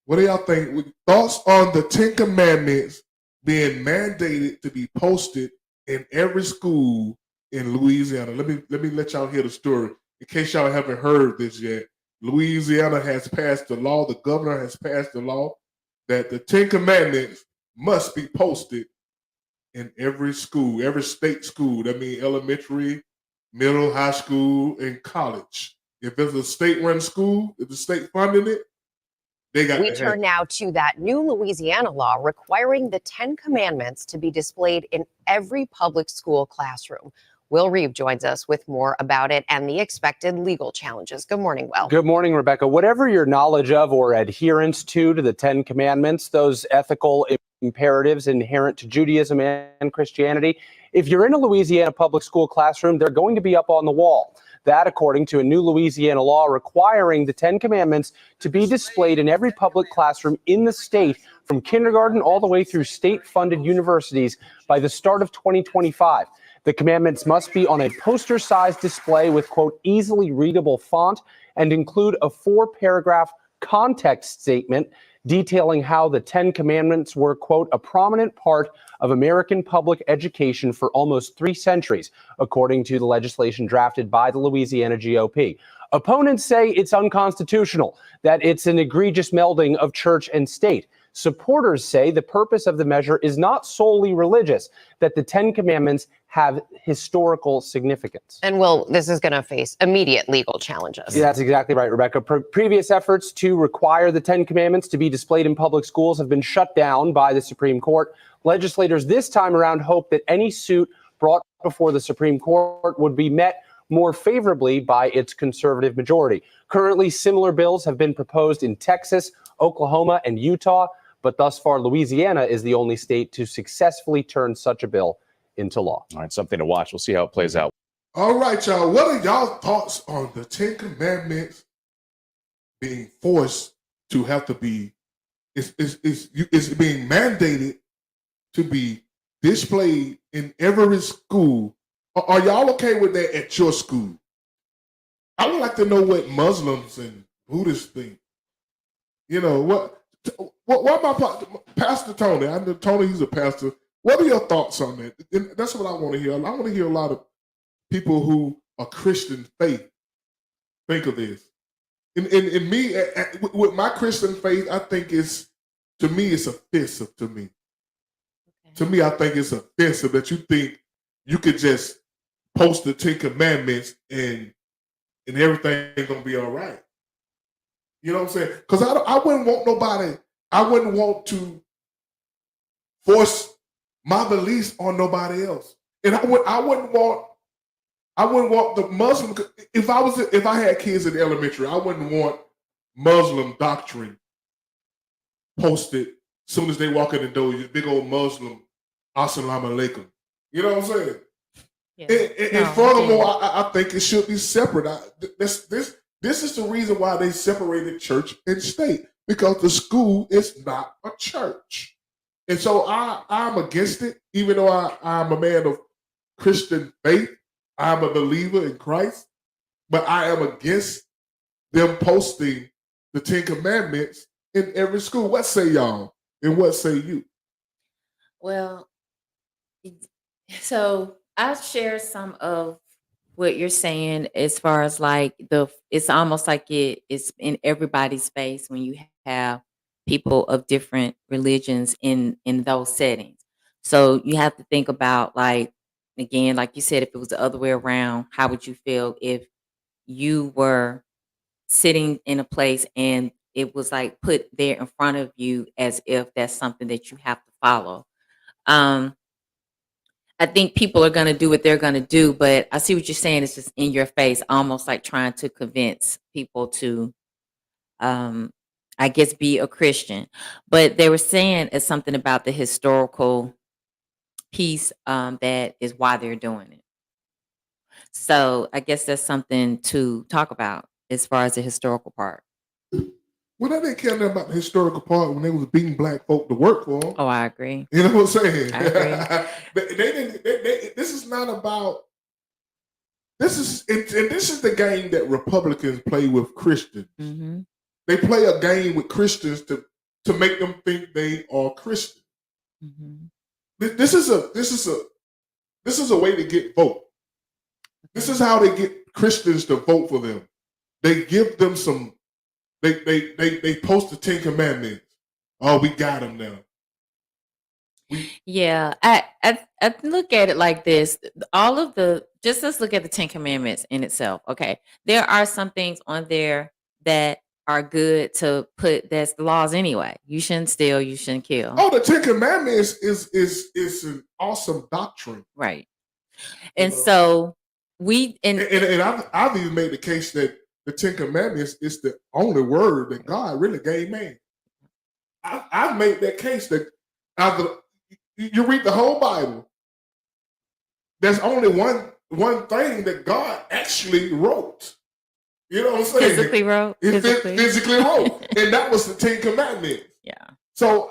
What do y'all think? Thoughts on the Ten Commandments being mandated to be posted in every school in Louisiana? Let me let y'all hear the story. In case y'all haven't heard this yet, Louisiana has passed the law, the governor has passed the law that the Ten Commandments must be posted in every school, every state school. That means elementary, middle, high school, and college. If it's a state-run school, if the state funding it, they got We turn now to that new Louisiana law requiring the Ten Commandments to be displayed in every public school classroom. Will Reeve joins us with more about it and the expected legal challenges. Good morning, Will. Good morning, Rebecca. Whatever your knowledge of or adherence to the Ten Commandments, those ethical imperatives inherent to Judaism and Christianity, if you're in a Louisiana public school classroom, they're going to be up on the wall. That, according to a new Louisiana law requiring the Ten Commandments to be displayed in every public classroom in the state from kindergarten all the way through state-funded universities by the start of 2025. The commandments must be on a poster-sized display with, quote, easily readable font and include a 4-paragraph context statement detailing how the Ten Commandments were, quote, a prominent part of American public education for almost 3 centuries, according to the legislation drafted by the Louisiana GOP. Opponents say it's unconstitutional, that it's an egregious melding of church and state. Supporters say the purpose of the measure is not solely religious, that the Ten Commandments have historical significance. And Will, this is going to face immediate legal challenges. Yeah, that's exactly right, Rebecca. Previous efforts to require the Ten Commandments to be displayed in public schools have been shut down by the Supreme Court. Legislators this time around hope that any suit brought before the Supreme Court would be met more favorably by its conservative majority. Currently, similar bills have been proposed in Texas, Oklahoma, and Utah, but thus far, Louisiana is the only state to successfully turn such a bill into law. All right, something to watch. We'll see how it plays out. All right, y'all. What are y'all thoughts on the Ten Commandments being forced to have to be, it's being mandated to be displayed in every school? Are y'all okay with that at your school? I would like to know what Muslims and Buddhists think. You know, what my Pastor Tony, I know Tony, he's a pastor. What are your thoughts on that? And that's what I want to hear. I want to hear a lot of people who are Christian faith think of this. In me, with my Christian faith, I think it's offensive to me. Okay. To me, I think it's offensive that you think you could just post the Ten Commandments and everything ain't gonna be all right. You know what I'm saying? Because I wouldn't want nobody. I wouldn't want to force my beliefs on nobody else, and I wouldn't want the Muslim. If I had kids in the elementary, I wouldn't want Muslim doctrine posted as soon as they walk in the door. You big old Muslim, assalamu alaikum. You know what I'm saying? Yeah. And furthermore, I think it should be separate. This is the reason why they separated church and state, because the school is not a church. And so I'm against it, even though I'm a man of Christian faith. I'm a believer in Christ, but I am against them posting the Ten Commandments in every school. What say y'all? And what say you? Well, so I'll share some of what you're saying as far as like it's almost like it's in everybody's face when you have people of different religions in those settings. So you have to think about, like, again, like you said, if it was the other way around, how would you feel if you were sitting in a place and it was like put there in front of you as if that's something that you have to follow. Um, I think people are going to do what they're going to do, but I see what you're saying. It's just in your face, almost like trying to convince people to, um, I guess, be a Christian. But they were saying it's something about the historical piece that is why they're doing it. So I guess that's something to talk about as far as the historical part. Well, I didn't care nothing about the historical part when they was beating black folk to work for them. Oh, I agree. You know what I'm saying? I agree. they didn't. This is not about. This is and this is the game that Republicans play with Christians. Mm-hmm. They play a game with Christians to make them think they are Christian. Mm-hmm. This is a way to get vote. This is how they get Christians to vote for them. They give them some. They post the Ten Commandments. Oh, we got them now. Yeah, I look at it like this. All of just let's look at the Ten Commandments in itself. Okay, there are some things on there that are good to put. That's the laws anyway. You shouldn't steal. You shouldn't kill. Oh, the Ten Commandments is an awesome doctrine, right? And so and I've even made the case that the Ten Commandments is the only word that God really gave man. I've made that case that you read the whole Bible, there's only one thing that God actually wrote. You know what I'm saying? Physically wrote. Physically wrote, and that was the Ten Commandments. Yeah. So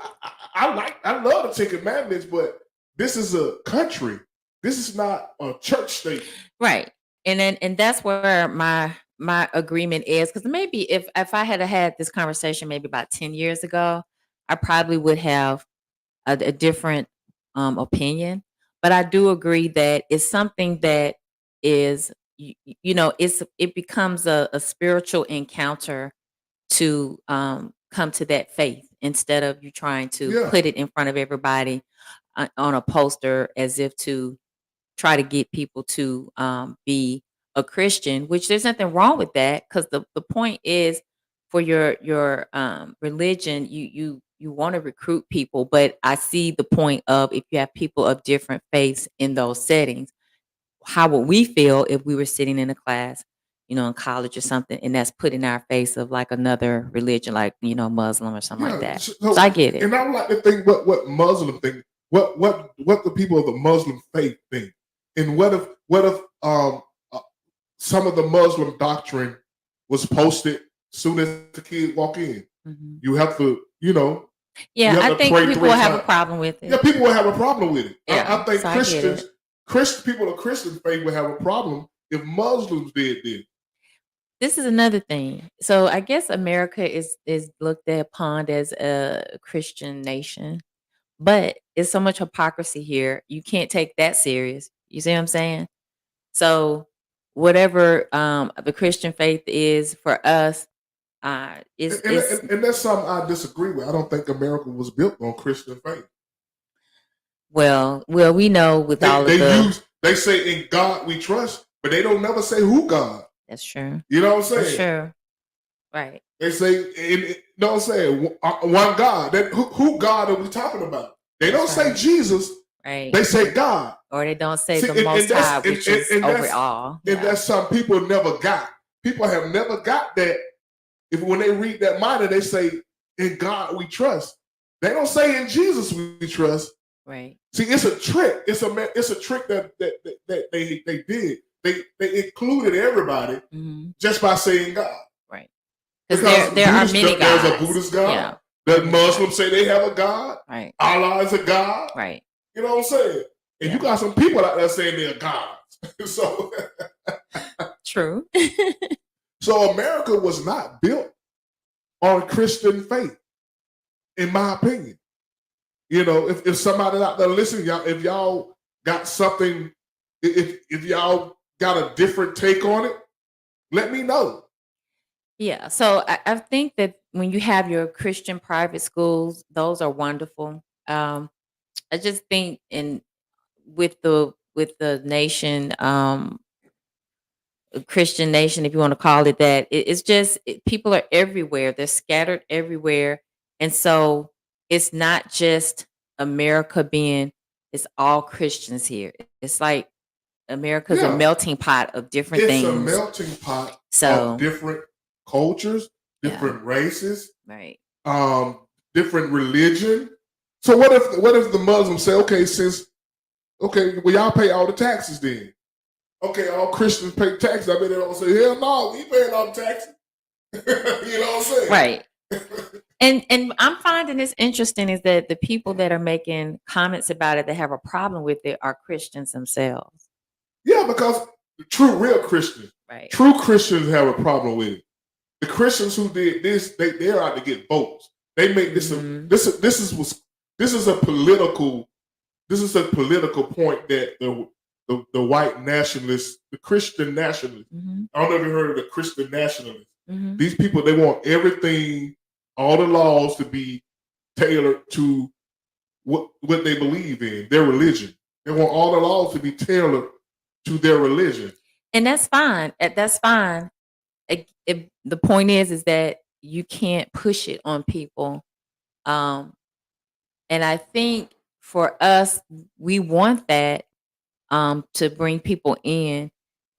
I love the Ten Commandments, but this is a country. This is not a church state. Right. And that's where my agreement is, because maybe if I had this conversation maybe about 10 years ago, I probably would have a different opinion. But I do agree that it's something that is it becomes a spiritual encounter to come to that faith, instead of you trying to put it in front of everybody on a poster as if to try to get people to be a Christian, which there's nothing wrong with that, because the point is for your religion, you want to recruit people. But I see the point of, if you have people of different faiths in those settings, how would we feel if we were sitting in a class, in college or something, and that's put in our face of like another religion, like Muslim or something like that. So I get it. And I would like to think what Muslim think, what the people of the Muslim faith think. And what if some of the Muslim doctrine was posted soon as the kids walk in? Mm-hmm. You have to, Yeah, I think people will have a problem with it. Yeah, people will have a problem with it. Yeah, I think so people of Christian faith would have a problem if Muslims did this. This is another thing. So I guess America is looked upon as a Christian nation, but it's so much hypocrisy here. You can't take that serious. You see what I'm saying? So whatever the Christian faith is for us, And that's something I disagree with. I don't think America was built on Christian faith. Well, we know with they say in God we trust, but they don't never say who God. That's true. You know what I'm saying? That's true. Right. They say, you know what I'm saying, one God. Who God are we talking about? They don't say Jesus. Right. They say God. Or they don't say the Most High, which is over all. And that's something people never got. People have never got that. When they read that minor, they say, in God we trust. They don't say in Jesus we trust. Right. See, it's a trick. It's a trick that they did. They included everybody just by saying God. Right. Because there are many gods. There's a Buddhist God. Yeah. The Muslims say they have a God. Right. Allah is a God. Right. You know what I'm saying? And you got some people out there saying they're gods. So true. So America was not built on Christian faith, in my opinion. If somebody out there listening, y'all, if y'all got something, if y'all got a different take on it, let me know. Yeah. So I think that when you have your Christian private schools, those are wonderful. I just think with the nation Christian nation, if you want to call it that. It's just people are everywhere. They're scattered everywhere, and so it's not just America being. It's all Christians here. It's like America's a Yeah. melting pot of different It's a things. melting pot So of different cultures, Yeah. different races, right. different religion. So what if the Muslims say, okay, well, y'all pay all the taxes then? Okay, all Christians pay taxes. I mean, they don't say, hell no, we paying all the taxes. You know what I'm saying? Right. And I'm finding this interesting is that the people that are making comments about it that have a problem with it are Christians themselves. Yeah, because the real Christians, Right. true Christians have a problem with it. The Christians who did this, they're out to get votes. They make this this is a political point that the white nationalists, the Christian nationalists. I don't know if you heard of the Christian nationalists. These people, they want everything, all the laws to be tailored to what they believe in, their religion. They want all the laws to be tailored to their religion. And that's fine. That's fine. The point is that you can't push it on people. And I think for us, we want that to bring people in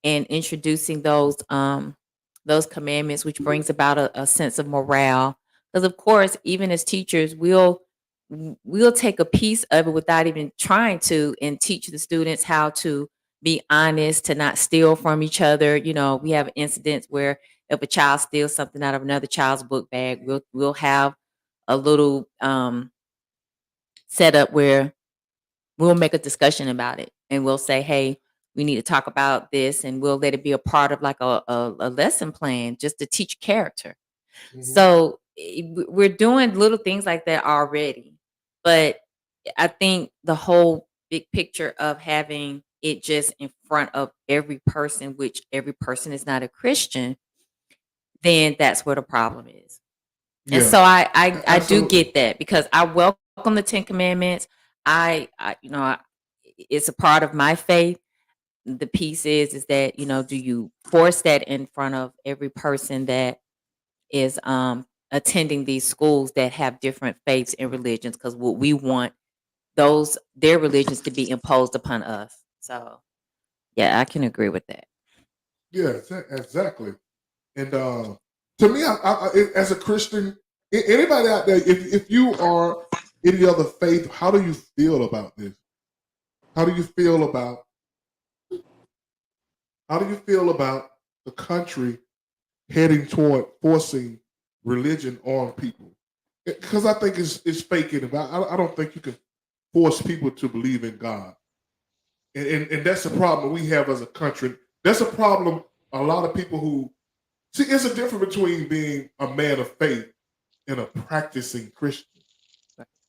and introducing those commandments, which brings about a sense of morale. Because of course, even as teachers, we'll take a piece of it without even trying to, and teach the students how to be honest, to not steal from each other. You know, we have incidents where if a child steals something out of another child's book bag, we'll have a little setup where we'll make a discussion about it, and we'll say, hey, we need to talk about this, and we'll let it be a part of like a lesson plan just to teach character. So we're doing little things like that already. But I think the whole big picture of having it just in front of every person, which every person is not a Christian, then that's where the problem is. And so I do get that, because I welcome the Ten Commandments. I it's a part of my faith. The piece is that, do you force that in front of every person that is attending these schools that have different faiths and religions? Because what we want their religions to be imposed upon us. So yeah, I can agree with that. Yeah, exactly. And to me, as a Christian, anybody out there, if you are any other faith, how do you feel about this? How do you feel about the country heading toward forcing religion on people? Because I think it's faking. I don't think you can force people to believe in God. And that's a problem we have as a country. That's a problem a lot of people who see, it's a difference between being a man of faith and a practicing Christian.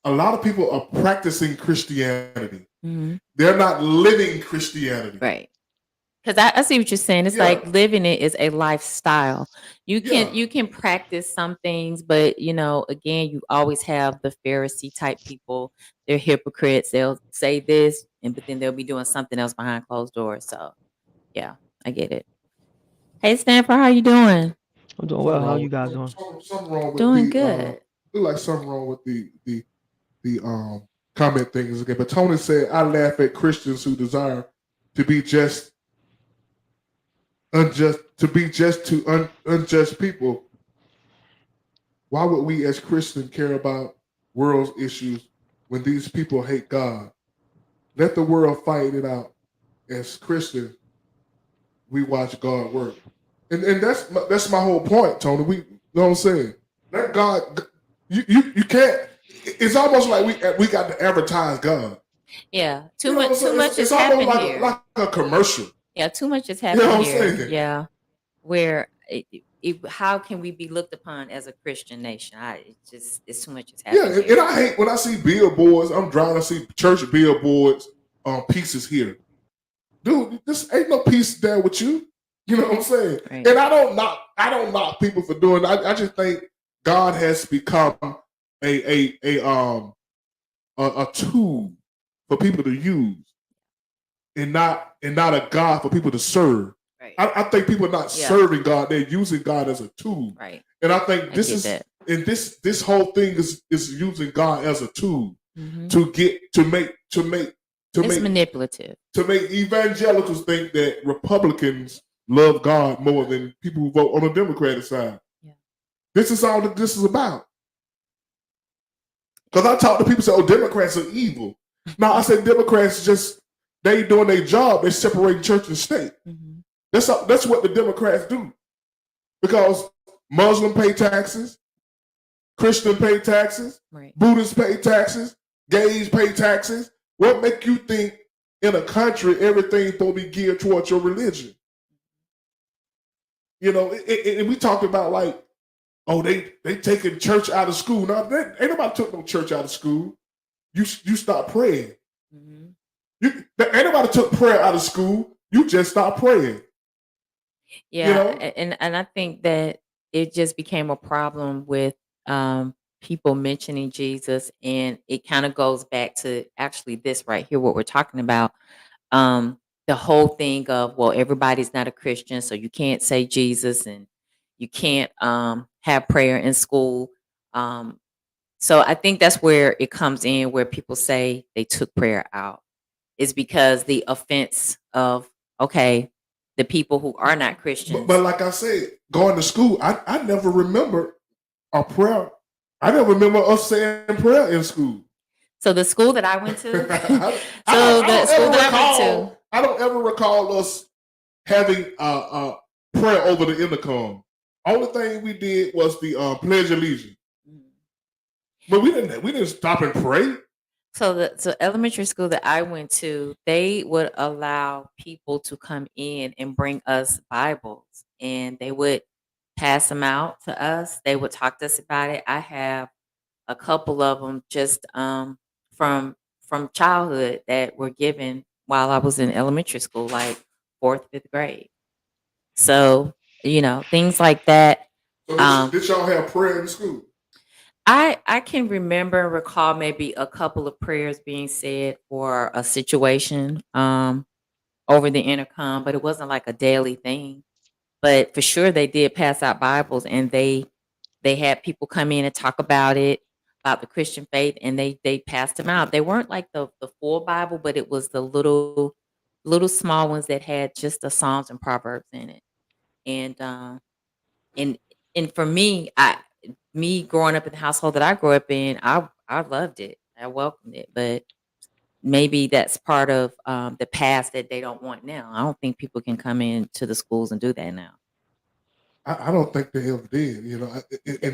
A lot of people are practicing Christianity. They're not living Christianity. Right. Because I see what you're saying. It's like living it is a lifestyle. You can practice some things, but again, you always have the Pharisee type people. They're hypocrites. They'll say this, but then they'll be doing something else behind closed doors. So yeah, I get it. Hey Stanford, how you doing? I'm doing well. How you guys doing? Something wrong with Doing good. Look like something wrong with the comment things again. But Tony said, I laugh at Christians who desire to be unjust to unjust people. Why would we as Christians care about world's issues when these people hate God? Let the world fight it out. As Christians, we watch God work. And that's my whole point, Tony. You know what I'm saying? Let God, you can't. It's almost like we got to advertise God. Yeah, too much It's has almost happened here. like a commercial. Yeah, too much has happened what I'm here. saying? Yeah, where how can we be looked upon as a Christian nation? It's too much has happened. Yeah, and I hate when I see billboards. I'm driving, I see church billboards on pieces here. Dude, this ain't no peace there with you. You know what I'm saying? Right. And I don't knock people for doing it. I just think God has become a tool for people to use, and not a God for people to serve. Right. Right. I think people are not serving God; they're using God as a tool. Right. And I think this is that. and this whole thing is using God as a tool Mhm. to make It's manipulative. to make evangelicals think that Republicans love God more than people who vote on the Democratic side. Yeah. This is all that this is about. Because I talk to people who say, "Oh, Democrats are evil." No, I say Democrats just they doing their job. They separate church and state. Mhm. That's what the Democrats do. Because Muslim pay taxes, Christian pay taxes, Right. Buddhists pay taxes, gays pay taxes. What make you think in a country everything's supposed to be geared towards your religion? You know, and we talked about like, oh, they taking church out of school. Now, ain't nobody took no church out of school. You stop praying. Mhm. Ain't nobody took prayer out of school. You just stop praying. Yeah, You know? and I think that it just became a problem with people mentioning Jesus, and it kind of goes back to actually this right here, what we're talking about. The whole thing of, well, everybody's not a Christian, so you can't say Jesus, and you can't have prayer in school. Um, so I think that's where it comes in, where people say they took prayer out, is because the offense of, okay, the people who are not Christians. But like I said, going to school, I never remember a prayer. I never remember us saying prayer in school. So the school that I went to, I don't ever recall us having prayer over the intercom. Only thing we did was the Pledge of Allegiance. But we didn't stop and pray. So the elementary school that I went to, they would allow people to come in and bring us Bibles, and they would pass them out to us. They would talk to us about it. I have a couple of them just from childhood that were given while I was in elementary school, like 4th, 5th grade. So, things like that. So did y'all have prayer in school? I can remember and recall maybe a couple of prayers being said for a situation over the intercom, but it wasn't like a daily thing. But for sure, they did pass out Bibles, and they had people come in and talk about it, about the Christian faith, and they passed them out. They weren't like the full Bible, but it was the little small ones that had just the Psalms and Proverbs in it. And for me, me growing up in the household that I grew up in, I loved it. I welcomed it, but maybe that's part of the past that they don't want now. I don't think people can come into the schools and do that now. I don't think they ever did. You know,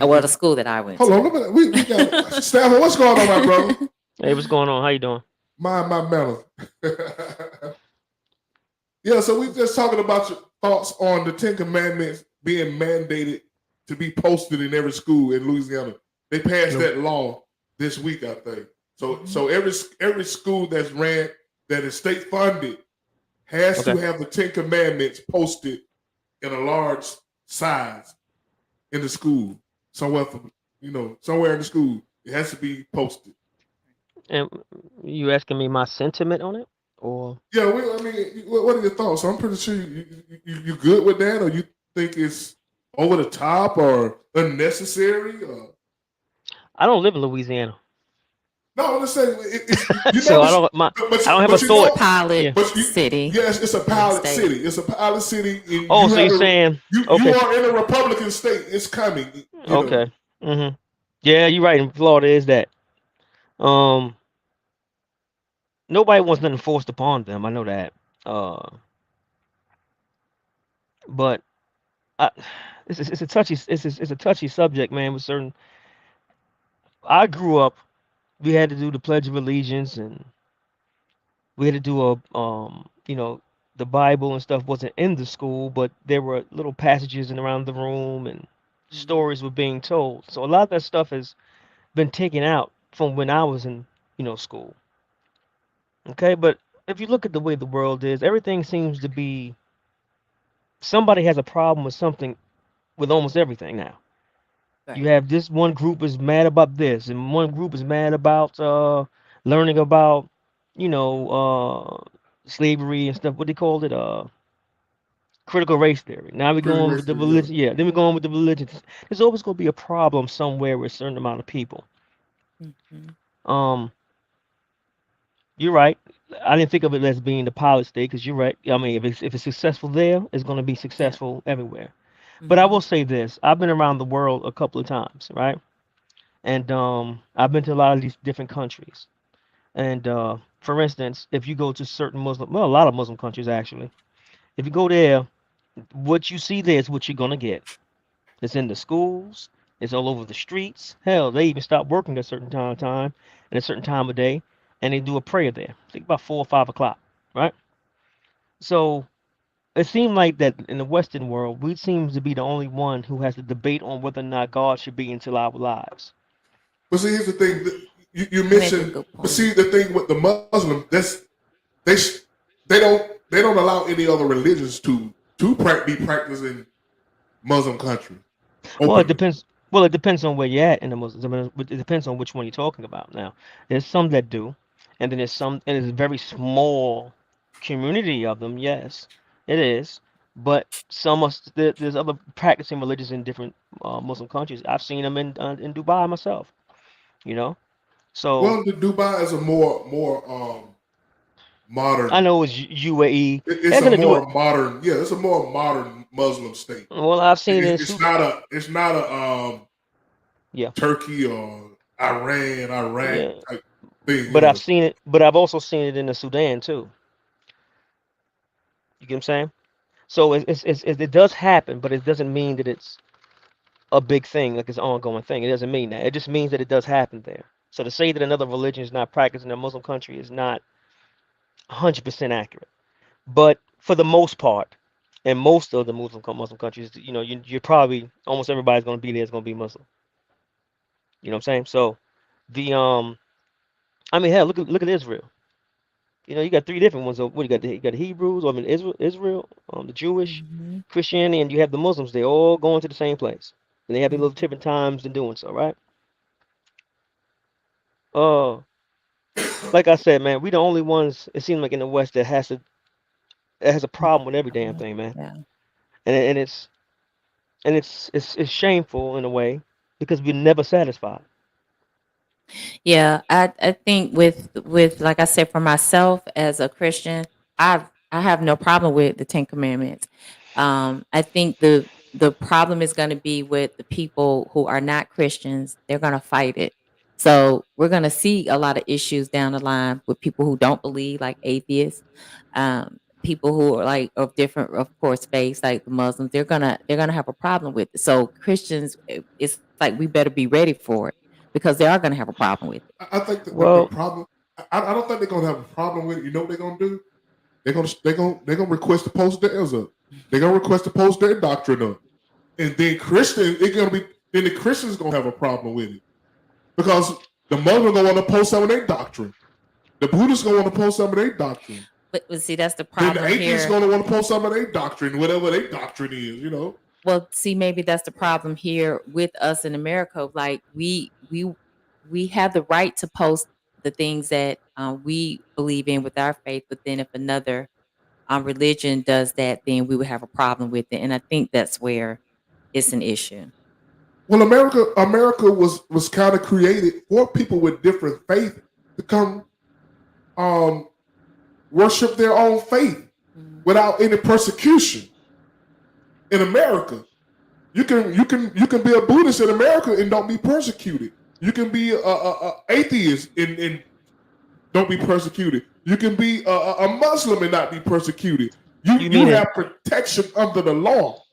Well, the school that I went hold to. on, look at we got Stafford. What's going on, my brother? Hey, what's going on? How you doing? My mellow. Yeah, so we just talking about your thoughts on the Ten Commandments being mandated to be posted in every school in Louisiana. They passed that law this week, I think. So every school that's ran that is state funded has to have the Ten Commandments posted in a large size in the school. Somewhere in the school. It has to be posted. And you asking me my sentiment on it, or? Yeah, what are your thoughts? I'm pretty sure you good with that, or you think it's over the top or unnecessary? Or? I don't live in Louisiana. No, I'm just saying. So I don't have a thought. Pilot city. Yes, it's a pilot city. It's a pilot city. Oh, so you're saying you are in a Republican state. It's coming. Okay. Mm-hmm. Yeah, you're right. In Florida is that. Nobody wants nothing forced upon them. I know that. But it's a touchy subject, man. With certain, I grew up. We had to do the Pledge of Allegiance, and we had to do the Bible and stuff wasn't in the school, but there were little passages in around the room, and stories were being told. So a lot of that stuff has been taken out from when I was in school. Okay, but if you look at the way the world is, everything seems to be somebody has a problem with something with almost everything now. Right. You have this one group is mad about this, and one group is mad about learning about, slavery and stuff. What they called it? critical race theory. Now we're Critical going race with the theory, yeah. religion. Yeah, then we're going with the religion. There's always going to be a problem somewhere with a certain amount of people. You're right. I didn't think of it as being the pilot state because you're right. I mean, if it's successful there, it's going to be successful everywhere. But I will say this: I've been around the world a couple of times, right? And I've been to a lot of these different countries. And for instance, if you go to certain Muslim, well, a lot of Muslim countries actually, if you go there, what you see there is what you're gonna get. It's in the schools. It's all over the streets. Hell, they even stop working at a certain time and a certain time of day, and they do a prayer there. Think about 4 or 5 o'clock, right? So it seemed like that in the Western world, we seem to be the only one who has to debate on whether or not God should be into our lives. But see, here's the thing. You mentioned, but see, the thing with the Muslim, they don't allow any other religions to be practiced in Muslim country. Well, it depends. Well, it depends on where you're at in the Muslim. It depends on which one you're talking about. Now, there's some that do, and then there's some, and it's a very small community of them. Yes, it is. But there's other practicing religions in different Muslim countries. I've seen them in Dubai myself. You know, so Well, the Dubai is a more modern. I know it's UAE. It's a more modern. Yeah, it's a more modern Muslim state. Well, I've seen it. It's not a Turkey or Iran, Iraq type thing. But I've seen it. But I've also seen it in the Sudan too. You get what I'm saying? So it does happen, but it doesn't mean that it's a big thing, like it's an ongoing thing. It doesn't mean that. It just means that it does happen there. So to say that another religion is not practiced in a Muslim country is not 100% accurate. But for the most part, in most of the Muslim countries, you know, you're probably almost everybody's going to be there is going to be Muslim. You know what I'm saying? So the I mean, hell, look at Israel. You know, you got 3 different ones. What you got? You got the Hebrews, I mean Israel, the Jewish, Christianity, and you have the Muslims. They all going to the same place, and they have their little different times in doing so, right? Like I said, man, we the only ones. It seems like in the West that has a problem with every damn thing, man. Yeah. And it's shameful in a way because we're never satisfied. Yeah, I think with like I said, for myself as a Christian, I have no problem with the Ten Commandments. I think the problem is going to be with the people who are not Christians. They're going to fight it. So we're going to see a lot of issues down the line with people who don't believe, like atheists, people who are like of different, of course, faiths, like the Muslims. They're gonna have a problem with it. So Christians, it's like we better be ready for it, because they are going to have a problem with it. I think that the problem. I don't think they're gonna have a problem with it. You know what they're gonna do? They're gonna request to post theirs up. They're gonna request to post their doctrine up, and then the Christians gonna have a problem with it, because the Muslims gonna want to post some of their doctrine. The Buddhists gonna want to post some of their doctrine. But see, that's the problem. Then the atheists gonna want to post some of their doctrine, whatever their doctrine is. You know. Well, see, maybe that's the problem here with us in America. Like we have the right to post the things that we believe in with our faith, but then if another religion does that, then we would have a problem with it. And I think that's where it's an issue. Well, America was kind of created for people with different faith to come worship their own faith without any persecution. In America, you can be a Buddhist in America and don't be persecuted. You can be a atheist and don't be persecuted. You can be a Muslim and not be persecuted. You have protection under the law,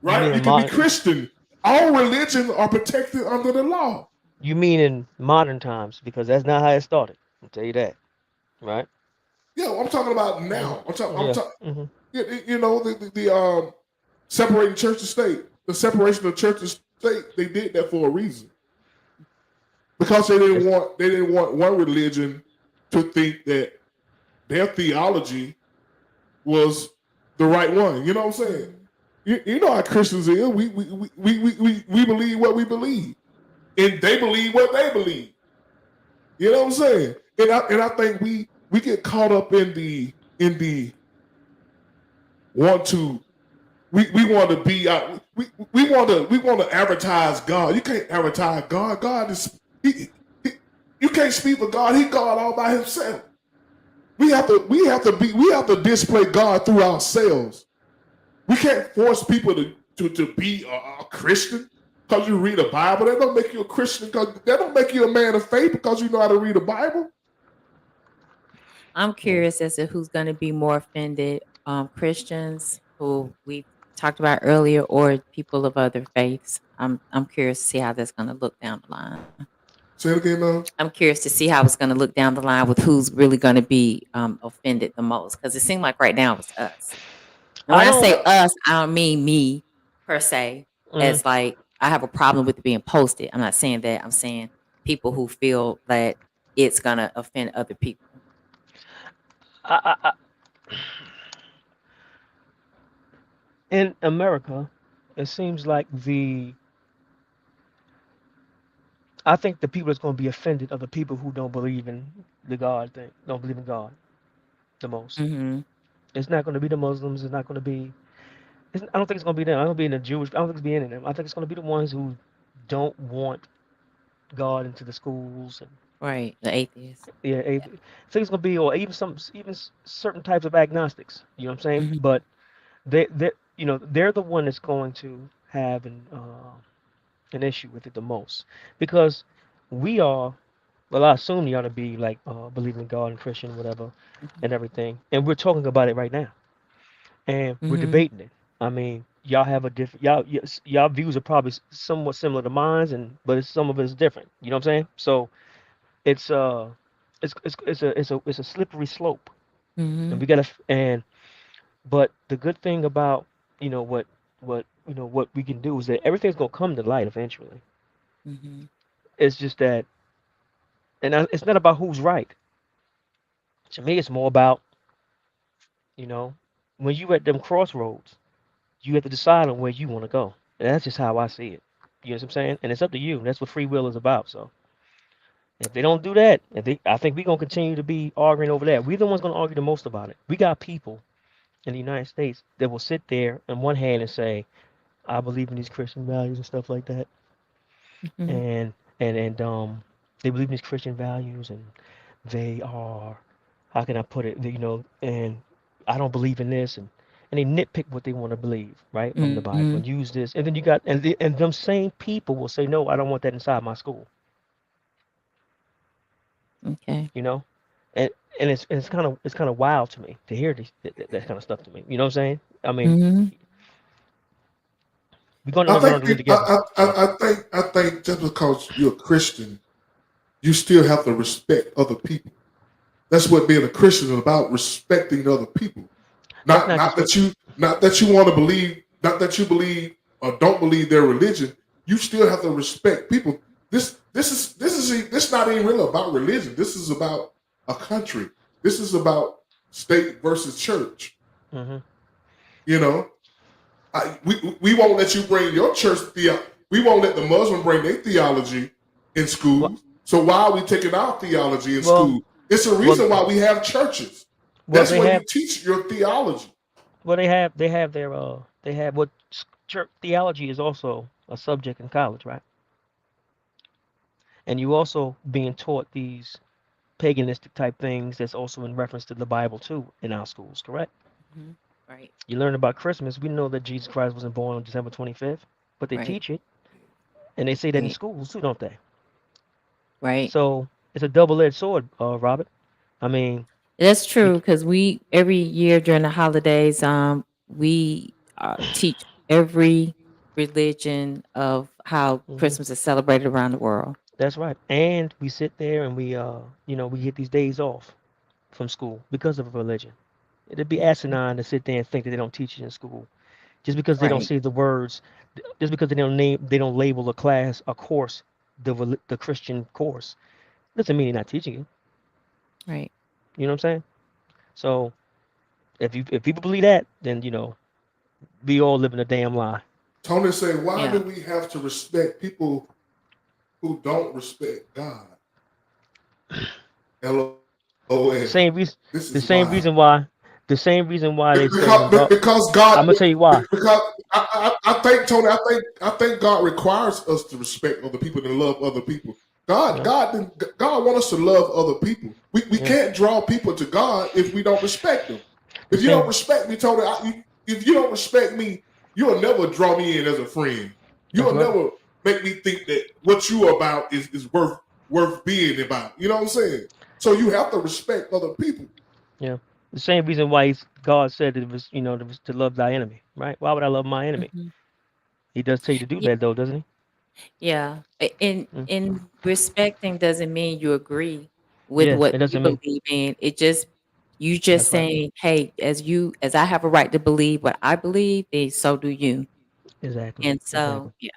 right? You can be Christian. All religions are protected under the law. You mean in modern times, because that's not how it started. I'll tell you that, right? Yeah, I'm talking about now. I'm talking. You know, the separating church and state, the separation of church and state. They did that for a reason, because they didn't want one religion to think that their theology was the right one. You know what I'm saying? You know how Christians is. We believe what we believe, and they believe what they believe. You know what I'm saying? And I think we get caught up in the want to we want to be we want to advertise God. You can't advertise God. God is you can't speak for God. He God all by himself. We have to display God through ourselves. We can't force people to be a Christian because you read a Bible. That don't make you a Christian. Because that don't make you a man of faith because you know how to read a Bible. I'm curious as to who's going to be more offended, Christians who we talked about earlier, or people of other faiths. I'm curious to see how that's going to look down the line. Say it again, though. I'm curious to see how it's going to look down the line with who's really going to be offended the most, because it seemed like right now it's us. And when I say us, I don't mean me per se, as like I have a problem with it being posted. I'm not saying that. I'm saying people who feel that it's going to offend other people. In America, it seems like I think the people that's going to be offended are the people who don't believe in the God thing, don't believe in God the most. Mm-hmm. It's not going to be the Muslims. It's not going to be. I don't think it's going to be them. I don't be in the Jewish. I don't think it's be any of them. I think it's going to be the ones who don't want God into the schools and Right, the atheists. yeah, I think it's going to be, or even certain types of agnostics. You know what I'm saying? Mm-hmm. But they're the one that's going to have an issue with it the most, because we are. Well, I assume you ought to be like believing in God and Christian, whatever, and everything. And we're talking about it right now, and we're Mm-hmm. debating it. I mean, y'all have a different y'all views are probably somewhat similar to mine, but some of it is different. You know what I'm saying? So it's it's a slippery slope, Mm-hmm. and we gotta but the good thing about what we can do is that everything's gonna come to light eventually. Mm-hmm. It's just that, and it's not about who's right. To me, it's more about when you at them crossroads, you have to decide on where you want to go. And that's just how I see it. You know what I'm saying? And it's up to you. That's what free will is about. So if they don't do that, I think we're gonna continue to be arguing over that. We're the ones gonna argue the most about it. We got people in the United States that will sit there on one hand and say, "I believe in these Christian values and stuff like that," Mm-hmm. and they believe in these Christian values, and they are, how can I put it? And I don't believe in this, and they nitpick what they want to believe, right, from the Bible, Mm-hmm. and use this, and then you got and them same people will say, "No, I don't want that inside my school," Okay. you know, and it's kind of wild to me to hear that kind of stuff to me. You know what I'm saying? I mean, Mm-hmm. we're going to I never learn to live think together. So I think just because you're a Christian, you still have to respect other people. That's what being a Christian is about: respecting other people. that's Not not not just what. that you want to believe, not that you believe or don't believe their religion. You still have to respect people. This not even really about religion. This is about a country. This is about state versus church. Hmm. You know, we won't let you bring your church we won't let the Muslim bring their theology in Well, schools. So why are we taking our theology in well, school? It's a well, reason why we have churches. well, That's they where you have. teach your theology. Well, they have their they have what church theology is also a subject in college, right? And you also being taught these paganistic type things that's also in reference to the Bible too in our schools, correct? Mm-hmm. Right. You learn about Christmas. We know that Jesus Christ wasn't born on December 25th, but they Right. teach it, and they say that in Right. schools too, don't they? Right. So it's a double-edged sword, Robert. I mean, That's you, true, because we every year during the holidays, we teach every religion of how mhm, Christmas is celebrated around the world. that's right. And we sit there and we get these days off from school because of religion. It'd be Mhm. asinine to sit there and think that they don't teach it in school. Just because they don't Right. say the words, just because they don't label a class, a course, the Christian course, doesn't mean they're not teaching it. Right. You know what I'm saying? So if people believe that, then we all live in a damn lie. Tony said, why do Yeah. we have to respect people who don't respect God? LOL. The same reason, This the is same wild. reason why The same reason why they say when God, because God. I'm gonna tell you why. Because I think Tony, I think God requires us to respect other people and love other people. God want us to love other people. We can't draw people to God if we don't respect them. If you don't respect me, Tony, if you don't respect me, you'll never draw me in as a friend. You'll never make me think that what you are about is worth being about. You know what I'm saying? So you have to respect other people. Yeah. The same reason why God said it was, to love thy enemy, right? Why would I love my enemy? Mhm. He does tell you to do that, though, doesn't he? Yeah. In respecting doesn't mean you agree with Yeah, what it you doesn't mean. believe in. You just That's right. saying, hey, as I have a right to believe what I believe, then so do you. Exactly. And Exactly. so, yeah.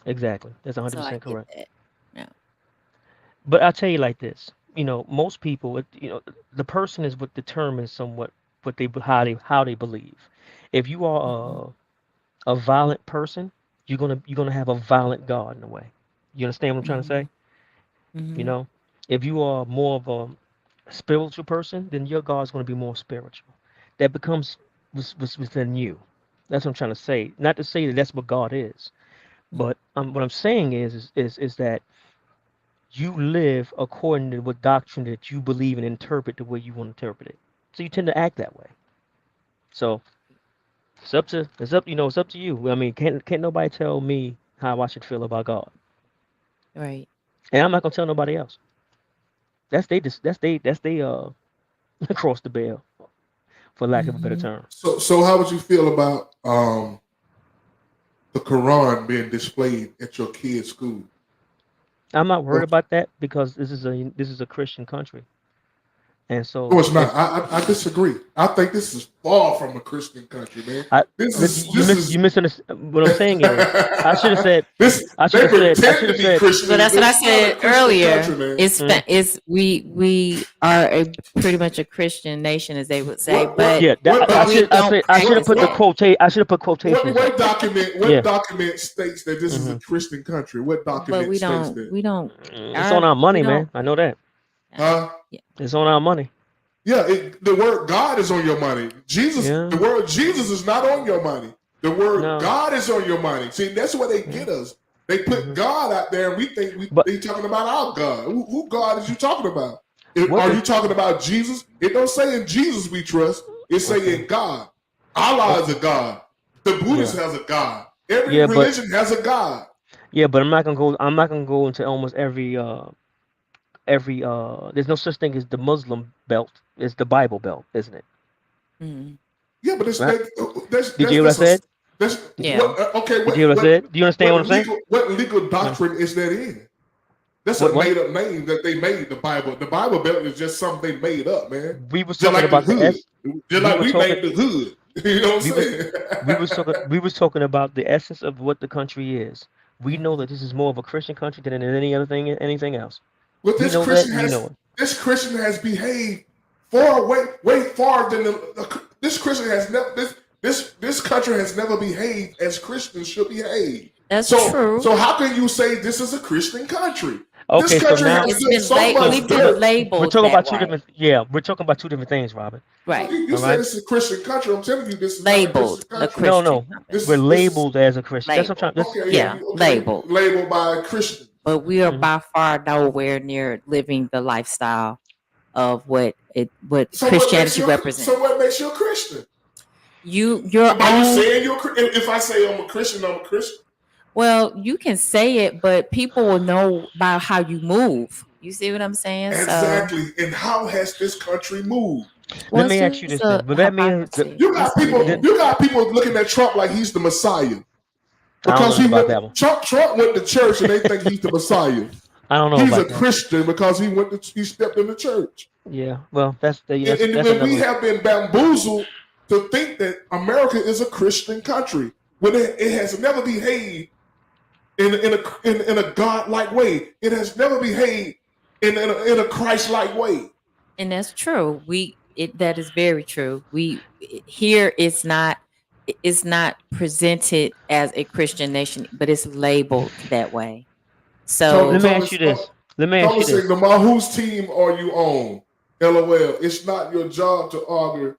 Exactly. That's So I 100% get correct. that. Yeah. But I'll tell you like this, most people, the person is what determines somewhat how they believe. If you are a violent person, you're gonna have a violent God in a way. You understand what I'm trying to say? You Mm-hmm. know, if you are more of a spiritual person, then your God's gonna be more spiritual. That becomes within you. That's what I'm trying to say. Not to say that that's what God is, but what I'm saying is that you live according to what doctrine that you believe and interpret the way you want to interpret it. So you tend to act that way. So it's up to you. I mean, can't nobody tell me how I should feel about God, Right. and I'm not gonna tell nobody else. That's they across the bell, for lack of a better Mm-hmm. term. So how would you feel about the Quran being displayed at your kid's school? I'm not worried about that because this is a Christian country, and No, so it's not. I disagree. I think this is far from a Christian country, man. you misunderstand. What I'm saying is, I should have said. I should they have said. I pretend should to have be said. Christian. So that's what I It's not a said Christian earlier. country, man. It's we are pretty much a Christian nation, as they would say, but Yeah, we don't I should have put practice I should have put quotations. What document? What Yeah. document states that this is a Christian country? What but document we states don't that? we don't It's on our money, man. I know that. Huh? It's on our money. Yeah, the word God is on your money. Yeah. The word Jesus is not on your money. The word No. God is on your money. See, that's where they get us. They put God out there, and we think they talking about our God. Who God is you talking about? Are you talking about Jesus? It don't say in Jesus we trust. It say in God. Allah is a God. The Buddhist has a God. Every religion has a God. Yeah, but I'm not gonna go into almost every there's no such thing as the Muslim belt. It's the Bible belt, isn't it? Mm-hmm. Yeah, but Did you hear what I said? Okay. Did you hear what I said? Do you understand what I'm saying? What legal doctrine is that in? That's a made up name that they made. The Bible Belt is just something they made up, man. We was just talking like about the hood. Just like we talking, made the hood. You know what I'm saying? we was talking about the essence of what the country is. We know that this is more of a Christian country than anything else. But this Christian has behaved way far than this Christian has never this country has never behaved as Christians should behave. That's true. So how can you say this is a Christian country? Okay, this country so now has been so much we've been labeled. We're talking about two different. Yeah, we're talking about two different things, Robin. Right. You said this is a Christian country. I'm telling you, this is labeled not a Christian country. No. We're labeled as a Christian. That's what I'm trying. Labeled by a Christian. But we are by far nowhere near living the lifestyle of what Christianity represents. So what makes you a Christian? You're saying if I say I'm a Christian, I'm a Christian. Well, you can say it, but people will know by how you move. You see what I'm saying? Exactly. And how has this country moved? Let me ask you this then. But that means you got people looking at Trump like he's the Messiah. Because Trump went to church and they think he's the Messiah. I don't know. He's a Christian because he stepped in the church. Yeah. Well, that's when we have been bamboozled to think that America is a Christian country when it has never behaved in a God-like way. It has never behaved in a Christ-like way. And that's true. That is very true. Here it's not presented as a Christian nation, but it's labeled that way. So let me ask you this. Whose team are you on? LOL. It's not your job to argue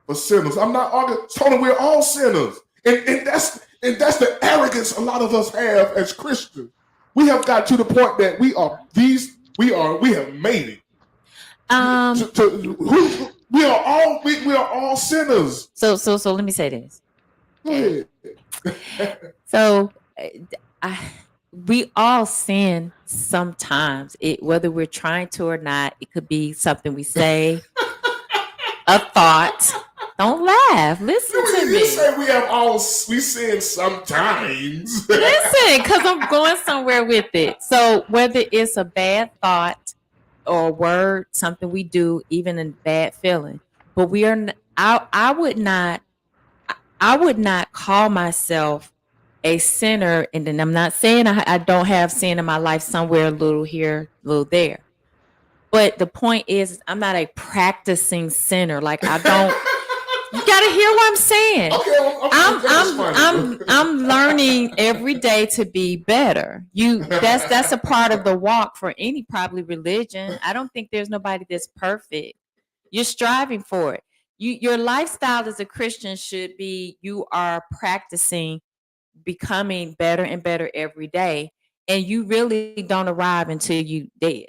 for sinners. I'm not arguing. Tony, we're all sinners. And that's the arrogance a lot of us have as Christians. We have got to the point that we have made it. We are all sinners. So let me say this. Go ahead. So we all sin sometimes. Whether we're trying to or not, it could be something we say, a thought. Don't laugh. Listen to me. You say we sin sometimes. Listen, because I'm going somewhere with it. So whether it's a bad thought or a word, something we do, even a bad feeling, but we are. I would not call myself a sinner, and then I'm not saying I don't have sin in my life somewhere, a little here, a little there. But the point is, I'm not a practicing sinner. Like I don't. You gotta hear what I'm saying. Okay, I'm learning every day to be better. That's a part of the walk for any probably religion. I don't think there's nobody that's perfect. You're striving for it. Your lifestyle as a Christian should be you are practicing becoming better and better every day, and you really don't arrive until you dead.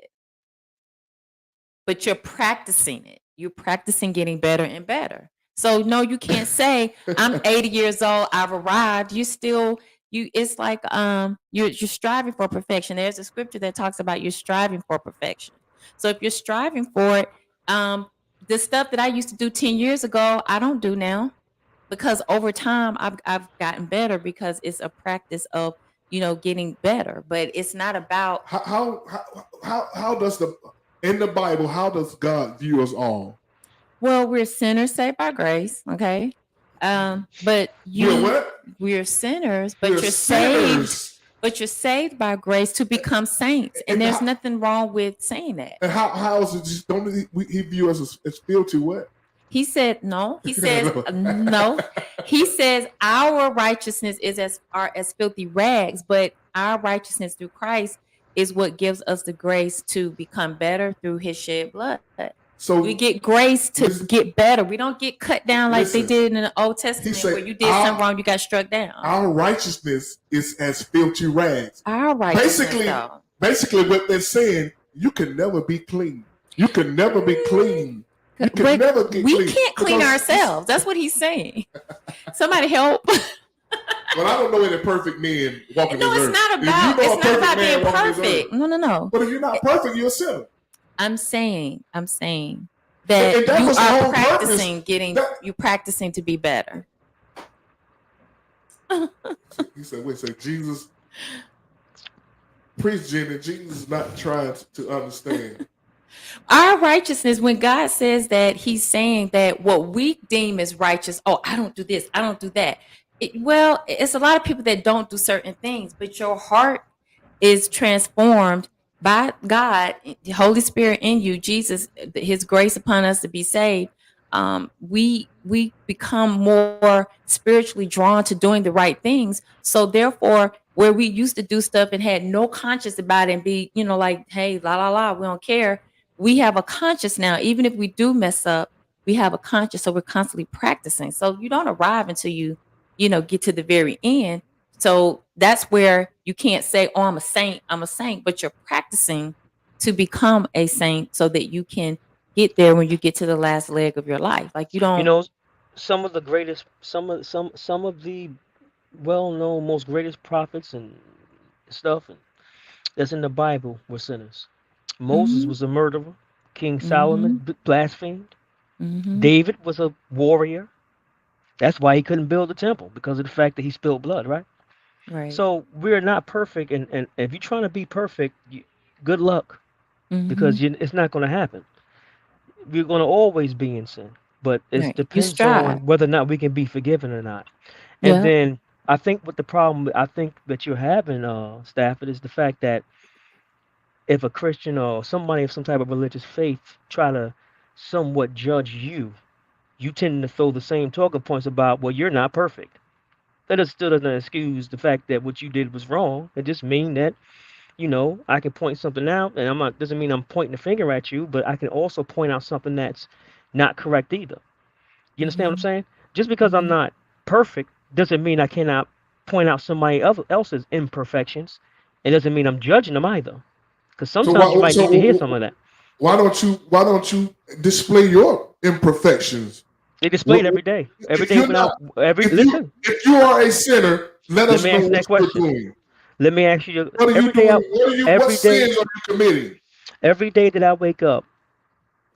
But you're practicing it. You're practicing getting better and better. So no, you can't say I'm 80 years old, I've arrived. It's like you're striving for perfection. There's a scripture that talks about you're striving for perfection. So if you're striving for it, the stuff that I used to do 10 years ago, I don't do now, because over time I've gotten better, because it's a practice of getting better. But it's not about how does in the Bible, how does God view us all? Well, we're sinners saved by grace, okay? But we're sinners, but you're saved. But you're saved by grace to become saints, and there's nothing wrong with saying that. And how is it? Just don't he view us as filthy what? He said no. He says no. He says our righteousness is as filthy rags, but our righteousness through Christ is what gives us the grace to become better through His shed blood. So we get grace to get better. We don't get cut down like they did in the Old Testament, where you did something wrong, you got struck down. Our righteousness is as filthy rags. Our righteousness, basically what they're saying, you can never be clean. You can never be clean. You can never get clean. We can't clean ourselves. That's what he's saying. Somebody help. Well, I don't know any perfect men walking this earth. No, it's not about being perfect. No. But if you're not perfect, you're a sinner. I'm saying that you are practicing you're practicing to be better. He said, wait, say Jesus, preach, Jenny, Jesus is not trying to understand. Our righteousness, when God says that, He's saying that what we deem as righteous, I don't do this, I don't do that. It's a lot of people that don't do certain things, but your heart is transformed by God, the Holy Spirit in you, Jesus, His grace upon us to be saved. We become more spiritually drawn to doing the right things. So therefore, where we used to do stuff and had no conscience about it and be, like, hey, la la la, we don't care. We have a conscience now. Even if we do mess up, we have a conscience. So we're constantly practicing. So you don't arrive until you get to the very end. So that's where you can't say, I'm a saint, but you're practicing to become a saint so that you can get there when you get to the last leg of your life. Like you don't. Some of the greatest, some of the well-known, most greatest prophets and stuff that's in the Bible were sinners. Moses was a murderer. King Solomon blasphemed. David was a warrior. That's why he couldn't build the temple, because of the fact that he spilled blood, right? Right. So we're not perfect, and if you're trying to be perfect, good luck, because it's not going to happen. We're going to always be in sin, but it depends on whether or not we can be forgiven or not. And then I think what the problem I think that you're having, Stafford, is the fact that if a Christian or somebody of some type of religious faith try to somewhat judge you, you tend to throw the same talking points about, well, you're not perfect. That still doesn't excuse the fact that what you did was wrong. It just means that, I can point something out, and doesn't mean I'm pointing the finger at you, but I can also point out something that's not correct either. You understand what I'm saying? Just because I'm not perfect doesn't mean I cannot point out somebody else's imperfections. It doesn't mean I'm judging them either. Because sometimes you might need to hear some of that. Why don't you display your imperfections? They display it every day. Every day listen. If you are a sinner, let us me know ask you that what question. you're doing. Let me ask you What are you doing? What sins are you committing? Every day that I wake up,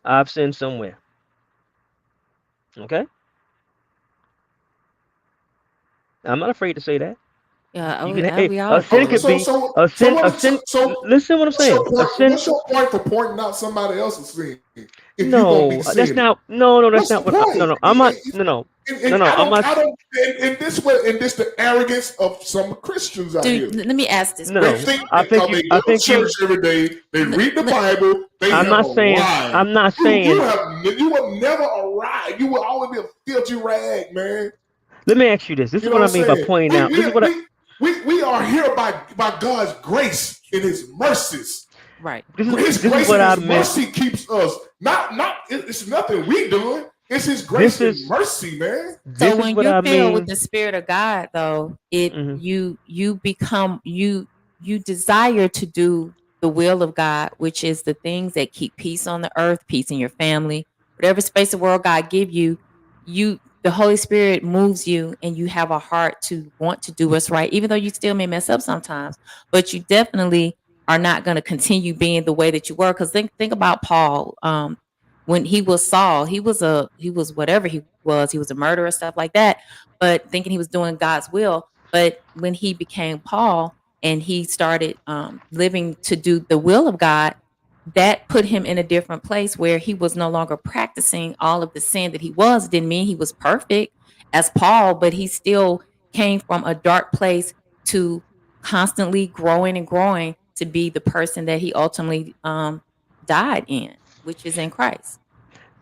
I've sinned somewhere. Okay? I'm not afraid to say that. Yeah, we A all sin do. could be a sin. Listen, what I'm saying. What's your point for pointing out somebody else's sin? If you won't be That's sinning? not. No, that's What's not the what. point? No, I'm not. No. I'm not. I don't. In this way, in this the arrogance of some Christians out here. Let me ask this. They think they go to church every day. They read the Bible. They I'm not saying. arrived. I'm not saying. You will never arrive. You will always be a filthy rag, man. Let me ask you this. This is what I mean by pointing out. This is what we are here by God's grace and His mercies. Right. His grace and His mercy keeps us. It's nothing we doing. It's His grace and mercy, man. So when you're filled with the Spirit of God, though, you become you desire to do the will of God, which is the things that keep peace on the earth, peace in your family, whatever space the world God give you. The Holy Spirit moves you, and you have a heart to want to do what's right, even though you still may mess up sometimes. But you definitely are not going to continue being the way that you were. Because think about Paul. When he was Saul, he was whatever he was. He was a murderer, stuff like that. But thinking he was doing God's will. But when he became Paul and he started living to do the will of God, that put him in a different place where he was no longer practicing all of the sin that he was. It didn't mean he was perfect as Paul, but he still came from a dark place to constantly growing and growing to be the person that he ultimately died in, which is in Christ.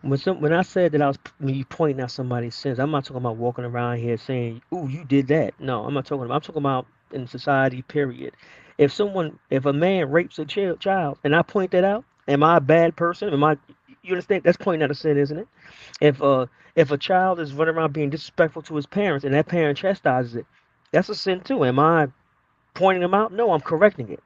When I said that when you pointing out somebody's sins, I'm not talking about walking around here saying, "Ooh, you did that." No, I'm not talking about. I'm talking about in society. Period. If a man rapes a child, and I point that out, am I a bad person? You understand? That's pointing out a sin, isn't it? If a child is running around being disrespectful to his parents, and that parent chastises it, that's a sin too. Am I pointing them out? No, I'm correcting it.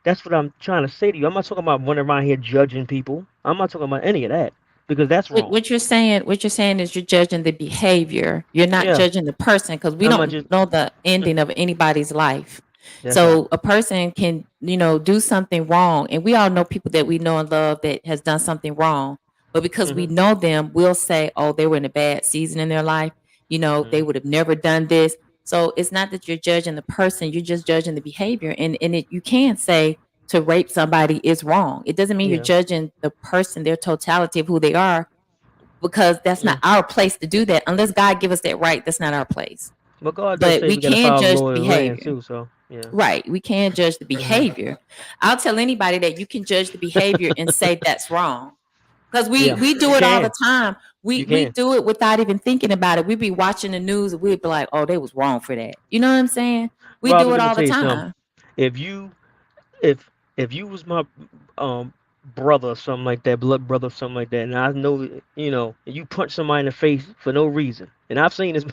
That's what I'm trying to say to you. I'm not talking about running around here judging people. I'm not talking about any of that. Because that's wrong. What you're saying is you're judging the behavior. You're not judging the person, because we don't know the ending of anybody's life. So a person can, do something wrong, and we all know people that we know and love that has done something wrong. But because we know them, we'll say, "Oh, they were in a bad season in their life. They would have never done this." So it's not that you're judging the person; you're just judging the behavior. And you can say to rape somebody is wrong. It doesn't mean you're judging the person, their totality of who they are, because that's not our place to do that. Unless God give us that right, that's not our place. But God But we can judge the behavior too, so yeah. Right. We can judge the behavior. I'll tell anybody that you can judge the behavior and say that's wrong. Because we do it all the time. We do it without even thinking about it. We be watching the news and we'd be like, "Oh, they was wrong for that." You know what I'm saying? We do it all the time. If you was my brother or something like that, blood brother or something like that, and I know, you punch somebody in the face for no reason, and I've seen this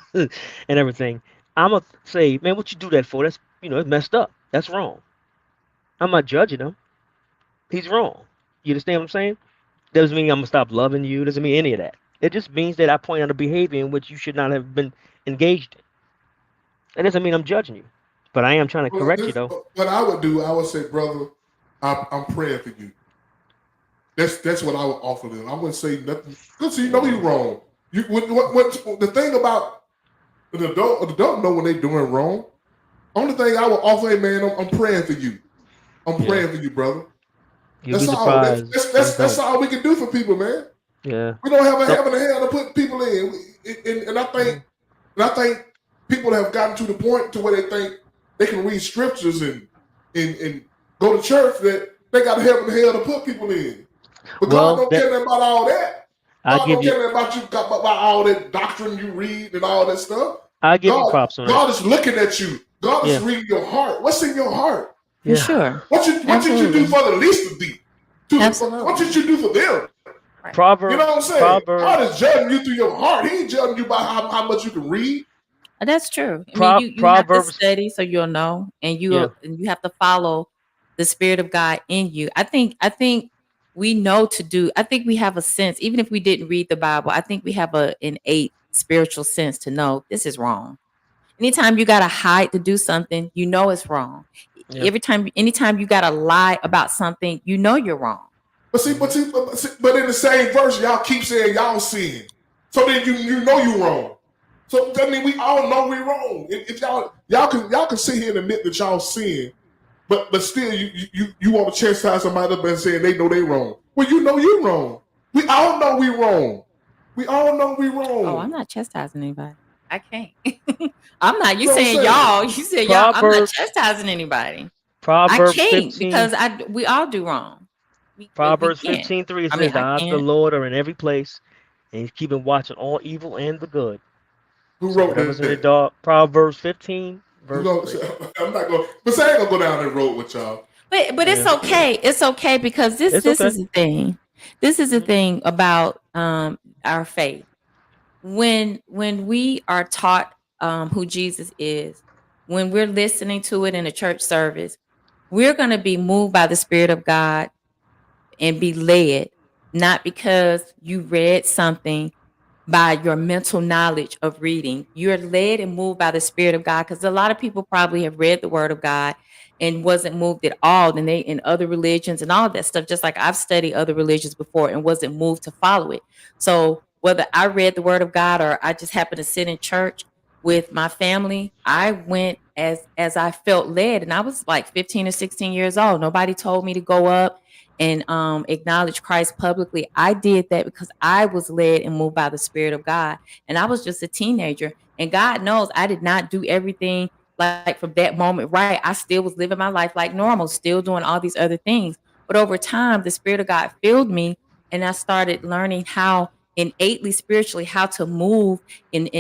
and everything, I'm going to say, "Man, what you do that for? That's, it's messed up. That's wrong." I'm not judging him. He's wrong. You understand what I'm saying? Doesn't mean I'm going to stop loving you. Doesn't mean any of that. It just means that I point out a behavior in which you should not have been engaged in. It doesn't mean I'm judging you. But I am trying to correct you, though. What I would say, brother, I'm praying for you. That's what I would offer them. I wouldn't say nothing. Because you know you're wrong. What the thing about an adult know when they're doing wrong. Only thing I would offer, hey man, I'm praying for you. I'm praying for you, brother. That's all. That's all we can do for people, man. Yeah. We don't have a heaven and hell to put people in. And I think people have gotten to the point to where they think they can read scriptures and go to church that they got heaven and hell to put people in. But God don't care about all that. God don't care about all that doctrine you read and all that stuff. I give you props on that. God is looking at you. God is reading your heart. What's in your heart? Yeah. Sure. What did you do for the least of these? What did you do for them? Proverbs. You know what I'm saying? Proverbs. God is judging you through your heart. He ain't judging you by how much you can read. That's true. I mean, you have to Proverbs. study so you'll know, and Yeah. you have to follow the Spirit of God in you. I think we know to do. I think we have a sense, even if we didn't read the Bible. I think we have an innate spiritual sense to know this is wrong. Anytime you gotta hide to do something, you know it's wrong. Yeah. Anytime you gotta lie about something, you know you're wrong. But in the same verse, y'all keep saying y'all sin. So then you know you wrong. So I mean, we all know we wrong. If y'all can sit here and admit that y'all sin, but still you want to chastise somebody up and saying they know they wrong. Well, you know you wrong. We all know we wrong. We all know we wrong. Oh, I'm not chastising anybody. I can't. I'm not. You No, I'm saying saying- y'all? You said y'all? I'm not Proverbs- chastising anybody. I Proverbs can't 15. because we all do wrong. Proverbs can't. 15:3 I says, mean, "The I eyes of the can't. Lord are in every place, and He's keeping watch on all evil and the good." Who So wrote whatever's in the that? dark. Proverbs 15, verse 3. I'm not going. But I ain't gonna go down that road with y'all. But it's okay. It's okay because this It's is okay. the thing. This is the thing about our faith. When we are taught who Jesus is, when we're listening to it in a church service, we're going to be moved by the Spirit of God and be led, not because you read something by your mental knowledge of reading. You're led and moved by the Spirit of God, because a lot of people probably have read the Word of God and wasn't moved at all. And they in other religions and all of that stuff, just like I've studied other religions before and wasn't moved to follow it. So whether I read the Word of God or I just happened to sit in church with my family, I went as I felt led. And I was like 15 or 16 years old. Nobody told me to go up and acknowledge Christ publicly. I did that because I was led and moved by the Spirit of God. And I was just a teenager. And God knows I did not do everything like from that moment right. I still was living my life like normal, still doing all these other things. But over time, the Spirit of God filled me, and I started learning how innately spiritually how to move and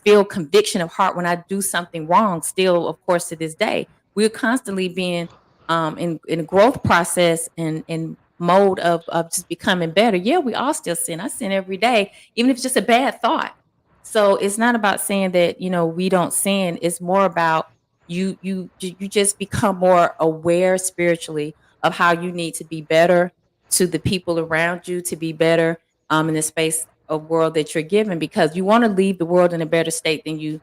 feel conviction of heart when I do something wrong. Still, of course, to this day, we're constantly being in a growth process and in mode of just becoming better. Yeah, we all still sin. I sin every day, even if it's just a bad thought. So it's not about saying that we don't sin. It's more about you just become more aware spiritually of how you need to be better to the people around you, to be better in the space of world that you're given, because you want to leave the world in a better state than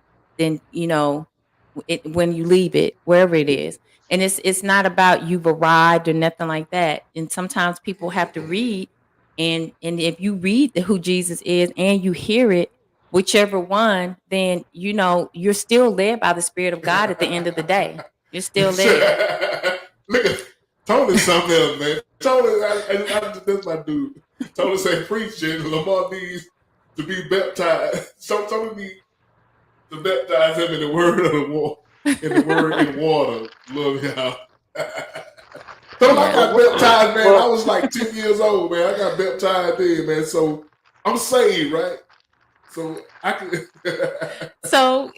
when you leave it, wherever it is. And it's not about you've arrived or nothing like that. And sometimes people have to read, and if you read who Jesus is and you hear it, whichever one, then you're still led by the Spirit of God at the end of the day. You're still led. Look at Tony, something else, man. Tony, that's my dude. Tony say preaching. Lamar needs to be baptized. Tony needs to baptize him in the word of the water. In the word and water. Love y'all. So I got baptized, man. I was like 10 years old, man. I got baptized then, man. So I'm saved, right? So I can. So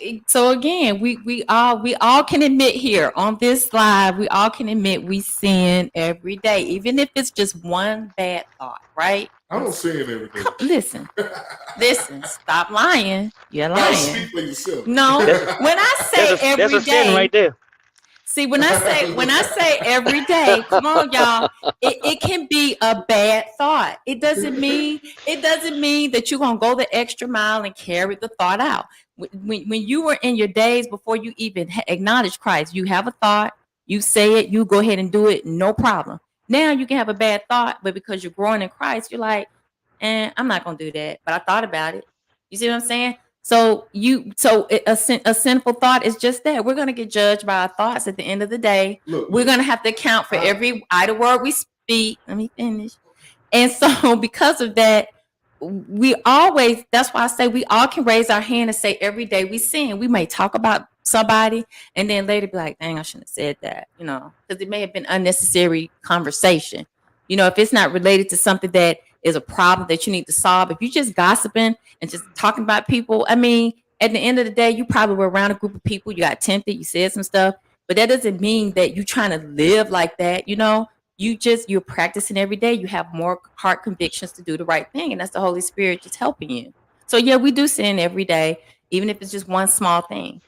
again, we all can admit here on this live, we all can admit we sin every day, even if it's just one bad thought, right? I don't sin every day. Listen, stop lying. You're Now lying. speak for yourself. No, when I say every There's a sin day, right there. see, when I say every day, come on, y'all, it can be a bad thought. It doesn't mean that you're gonna go the extra mile and carry the thought out. When you were in your days before you even acknowledge Christ, you have a thought, you say it, you go ahead and do it, no problem. Now you can have a bad thought, but because you're growing in Christ, you're like, I'm not gonna do that. But I thought about it. You see what I'm saying? So a sinful thought is just that. We're gonna get judged by our thoughts at the end of the day. We're gonna have to account for every idle word we speak. Let me finish. And so because of that, that's why I say we all can raise our hand and say every day we sin. We may talk about somebody and then later be like, dang, I shouldn't have said that, because it may have been unnecessary conversation. If it's not related to something that is a problem that you need to solve, if you're just gossiping and just talking about people, I mean, at the end of the day, you probably were around a group of people, you got tempted, you said some stuff, but that doesn't mean that you're trying to live like that. you're practicing every day. You have more heart convictions to do the right thing, and that's the Holy Spirit just helping you. So yeah, we do sin every day, even if it's just one small thing.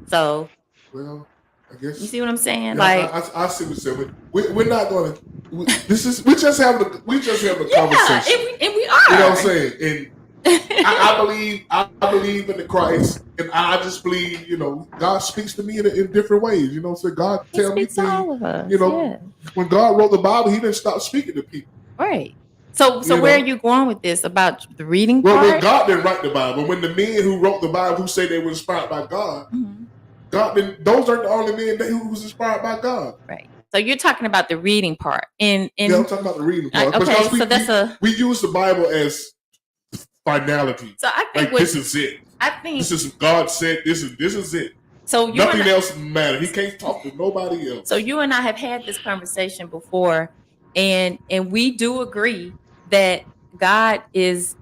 So, well, I guess you see what I'm saying? Yeah, Like, I see what you're saying. We're not going to. We just having a yeah, conversation. and we are. You know what I'm saying? And I believe in the Christ, and I just believe, God speaks to me in different ways. You know, so God He tell me speaks to things. all of us. Yeah. When God wrote the Bible, He didn't stop speaking to people. Right. So where are you going with this about the reading part? Well, God didn't write the Bible. When the men who wrote the Bible, who say they were inspired by God, God didn't. Those aren't the only men who was inspired by God. Right. So you're talking about the reading part, and yeah, I'm talking about the reading part. Okay, Because we use the Bible as finality. So I think this is it. I think this is God said. This is it. So nothing else matters. He can't talk to nobody else. So you and I have had this conversation before, and we do agree that God is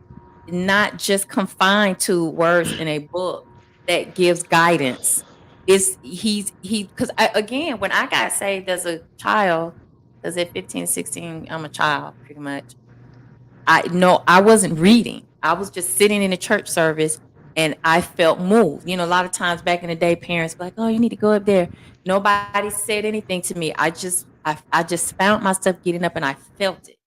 not just confined to words in a book that gives guidance. Because again, when I got saved as a child, because at 15, 16, I'm a child pretty much. I wasn't reading. I was just sitting in a church service and I felt moved. A lot of times back in the day, parents were like, "Oh, you need to go up there." Nobody said anything to me. I just found myself getting up and I felt it.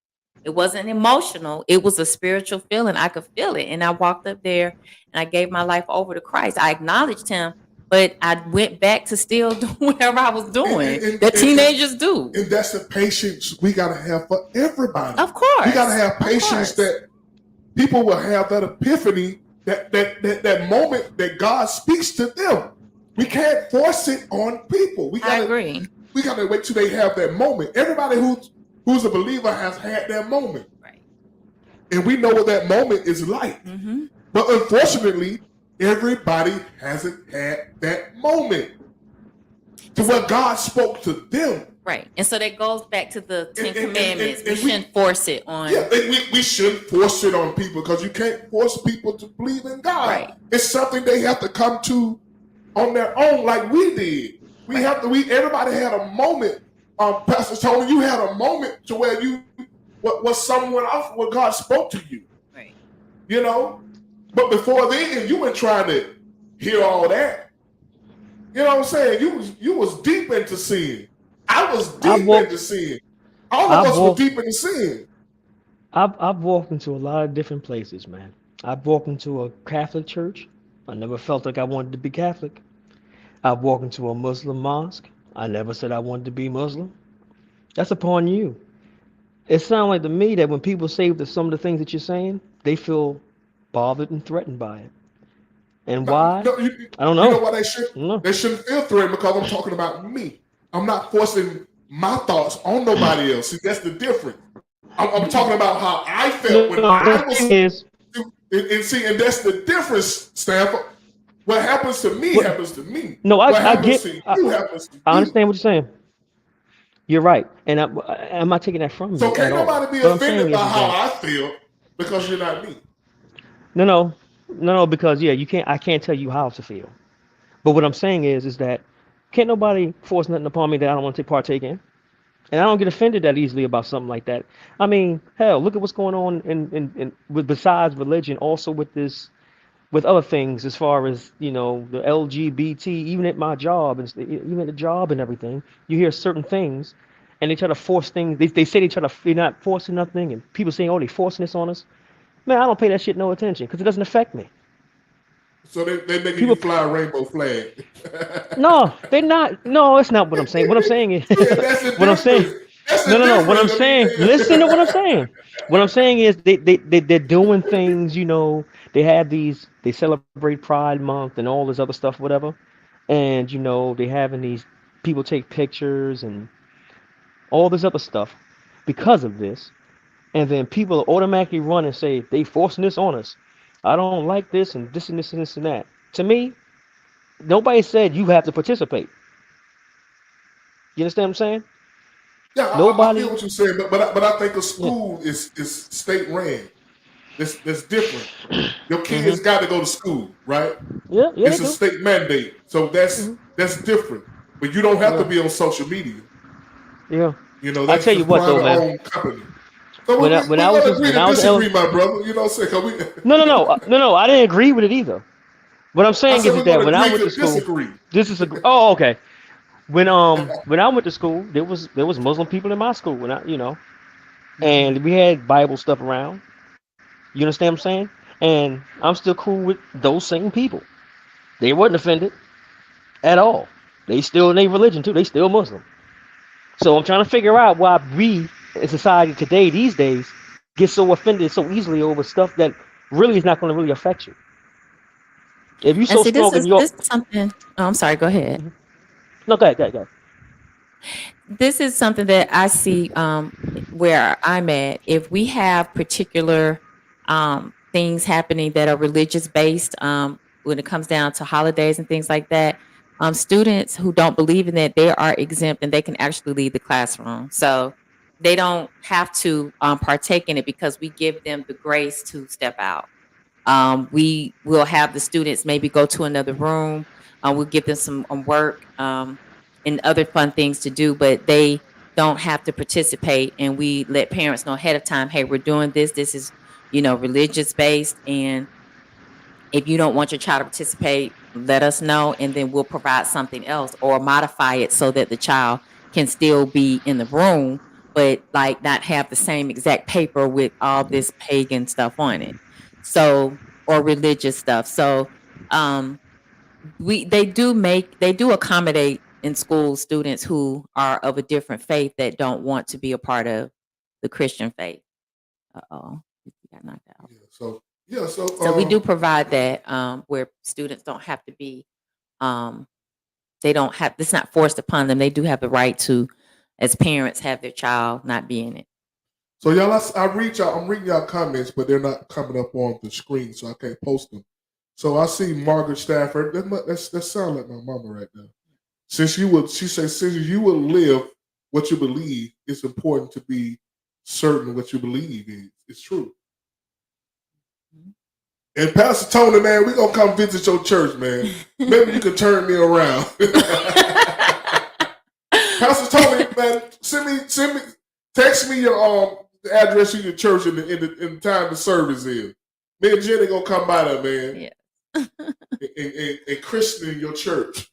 It wasn't emotional. It was a spiritual feeling. I could feel it. And I walked up there and I gave my life over to Christ. I acknowledged him, but I went back to still do whatever I was doing that teenagers do. And that's the patience we got to have for everybody. Of course. We got to have patience that people will have that epiphany, that moment that God speaks to them. We can't force it on people. I agree. We got to wait till they have that moment. Everybody who's a believer has had that moment. Right. And we know what that moment is like. Mm-hmm. But unfortunately, everybody hasn't had that moment to where God spoke to them. Right. And so that goes back to the Ten Commandments. We shouldn't force it on. Yeah, we shouldn't force it on people because you can't force people to believe in God. Right. It's something they have to come to on their own, like we did. Everybody had a moment. Pastor Tony, you had a moment to where you was someone else where God spoke to you. Right. But before then, you weren't trying to hear all that. You know what I'm saying? You was deep into sin. I was deep into sin. All of us were deep into sin. I've walked into a lot of different places, man. I've walked into a Catholic church. I never felt like I wanted to be Catholic. I've walked into a Muslim mosque. I never said I wanted to be Muslim. That's upon you. It sounds like to me that when people say some of the things that you're saying, they feel bothered and threatened by it. And why? I don't know. You know why they shouldn't? They shouldn't feel threatened because I'm talking about me. I'm not forcing my thoughts on nobody else. See, that's the difference. I'm talking about how I felt when I was. And that's the difference, Stanford. What happens to me happens to me. No, what I happens get. to you happens to I you. understand what you're saying. You're right, and I'm not taking that from you. So can't at all. nobody be What I'm offended saying by is how that- I feel because you're not me. No, because you can't. I can't tell you how to feel. But what I'm saying is that can't nobody force nothing upon me that I don't want to partake in, and I don't get offended that easily about something like that. I mean, hell, look at what's going on in with besides religion, also with other things as far as the LGBT, even at my job and even at the job and everything, you hear certain things, and they try to force things. They say they're not forcing nothing, and people saying, "Oh, they forcing this on us." Man, I don't pay that shit no attention because it doesn't affect me. So they making you fly a rainbow flag. No, they're not. No, it's not what I'm saying. What I'm saying is, what I'm saying. No. What I'm saying. Listen to what I'm saying. What I'm saying is they're doing things. They have these. They celebrate Pride Month and all this other stuff, whatever. And they having these people take pictures and all this other stuff because of this. And then people automatically run and say they forcing this on us. I don't like this and this and this and this and that. To me, nobody said you have to participate. You understand what I'm saying? Yeah, I feel what you're saying, but I think a school is state ran. That's different. Your kids got to go to school, right? Yeah, it's a state mandate, so that's different. But you don't have to be on social media. Yeah. You know, I that's tell the you what though, man. private-owned company. So When we're I was gonna agree when to I was disagree, my brother. You know what I'm saying? 'Cause no, I didn't agree with it either. What I'm I saying said is we're that gonna when I agree went to to school, disagree. oh, okay. When I went to school, there was Muslim people in my school when and we had Bible stuff around. You understand what I'm saying? And I'm still cool with those same people. They wasn't offended at all. They still in their religion too. They still Muslim. So I'm trying to figure out why we in society today, these days, get so offended so easily over stuff that really is not going to really affect you. If you And so see, strong in your this is something. Oh, I'm sorry. Go ahead. no, go ahead, go ahead, go ahead. This is something that I see where I'm at. If we have particular things happening that are religious based, when it comes down to holidays and things like that, students who don't believe in that, they are exempt and they can actually leave the classroom. So they don't have to partake in it because we give them the grace to step out. We will have the students maybe go to another room. We'll give them some work and other fun things to do, but they don't have to participate. And we let parents know ahead of time, hey, we're doing this. This is, religious based. And if you don't want your child to participate, let us know, and then we'll provide something else or modify it so that the child can still be in the room, but like not have the same exact paper with all this pagan stuff on it. So, or religious stuff. So, they do accommodate in school students who are of a different faith that don't want to be a part of the Christian faith. Uh-oh, you got knocked out. So we do provide that where students don't have to be, they don't have, it's not forced upon them. They do have the right to, as parents, have their child not be in it. So y'all, I'm reading y'all comments, but they're not coming up on the screen, so I can't post them. So I see Margaret Stafford. That sound like my mama right now. She says, since you will live what you believe, it's important to be certain what you believe is. It's true. And Pastor Tony, man, we're gonna come visit your church, man. Maybe you can turn me around. Pastor Tony, man, send me, text me your the address of your church in the time the service is. Me and Jenny gonna come by there, man. Yeah. and christen your church.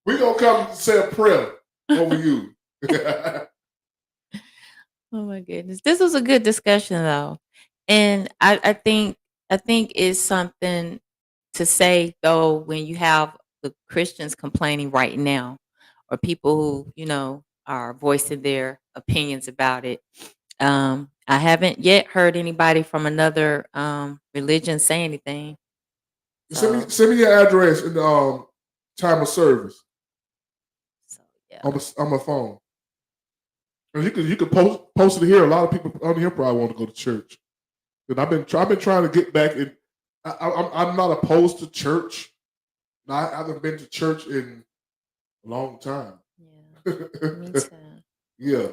We gonna come say a prayer over you. Oh my goodness. This was a good discussion though. And I think it's something to say though when you have the Christians complaining right now or people who, are voicing their opinions about it. I haven't yet heard anybody from another religion say anything. So, Send me your address in the time of service. yeah. On my phone. And you could post it here. A lot of people on here probably want to go to church. And I've been trying to get back in. I'm not opposed to church. I haven't been to church in a long time. Yeah, me too. Yeah.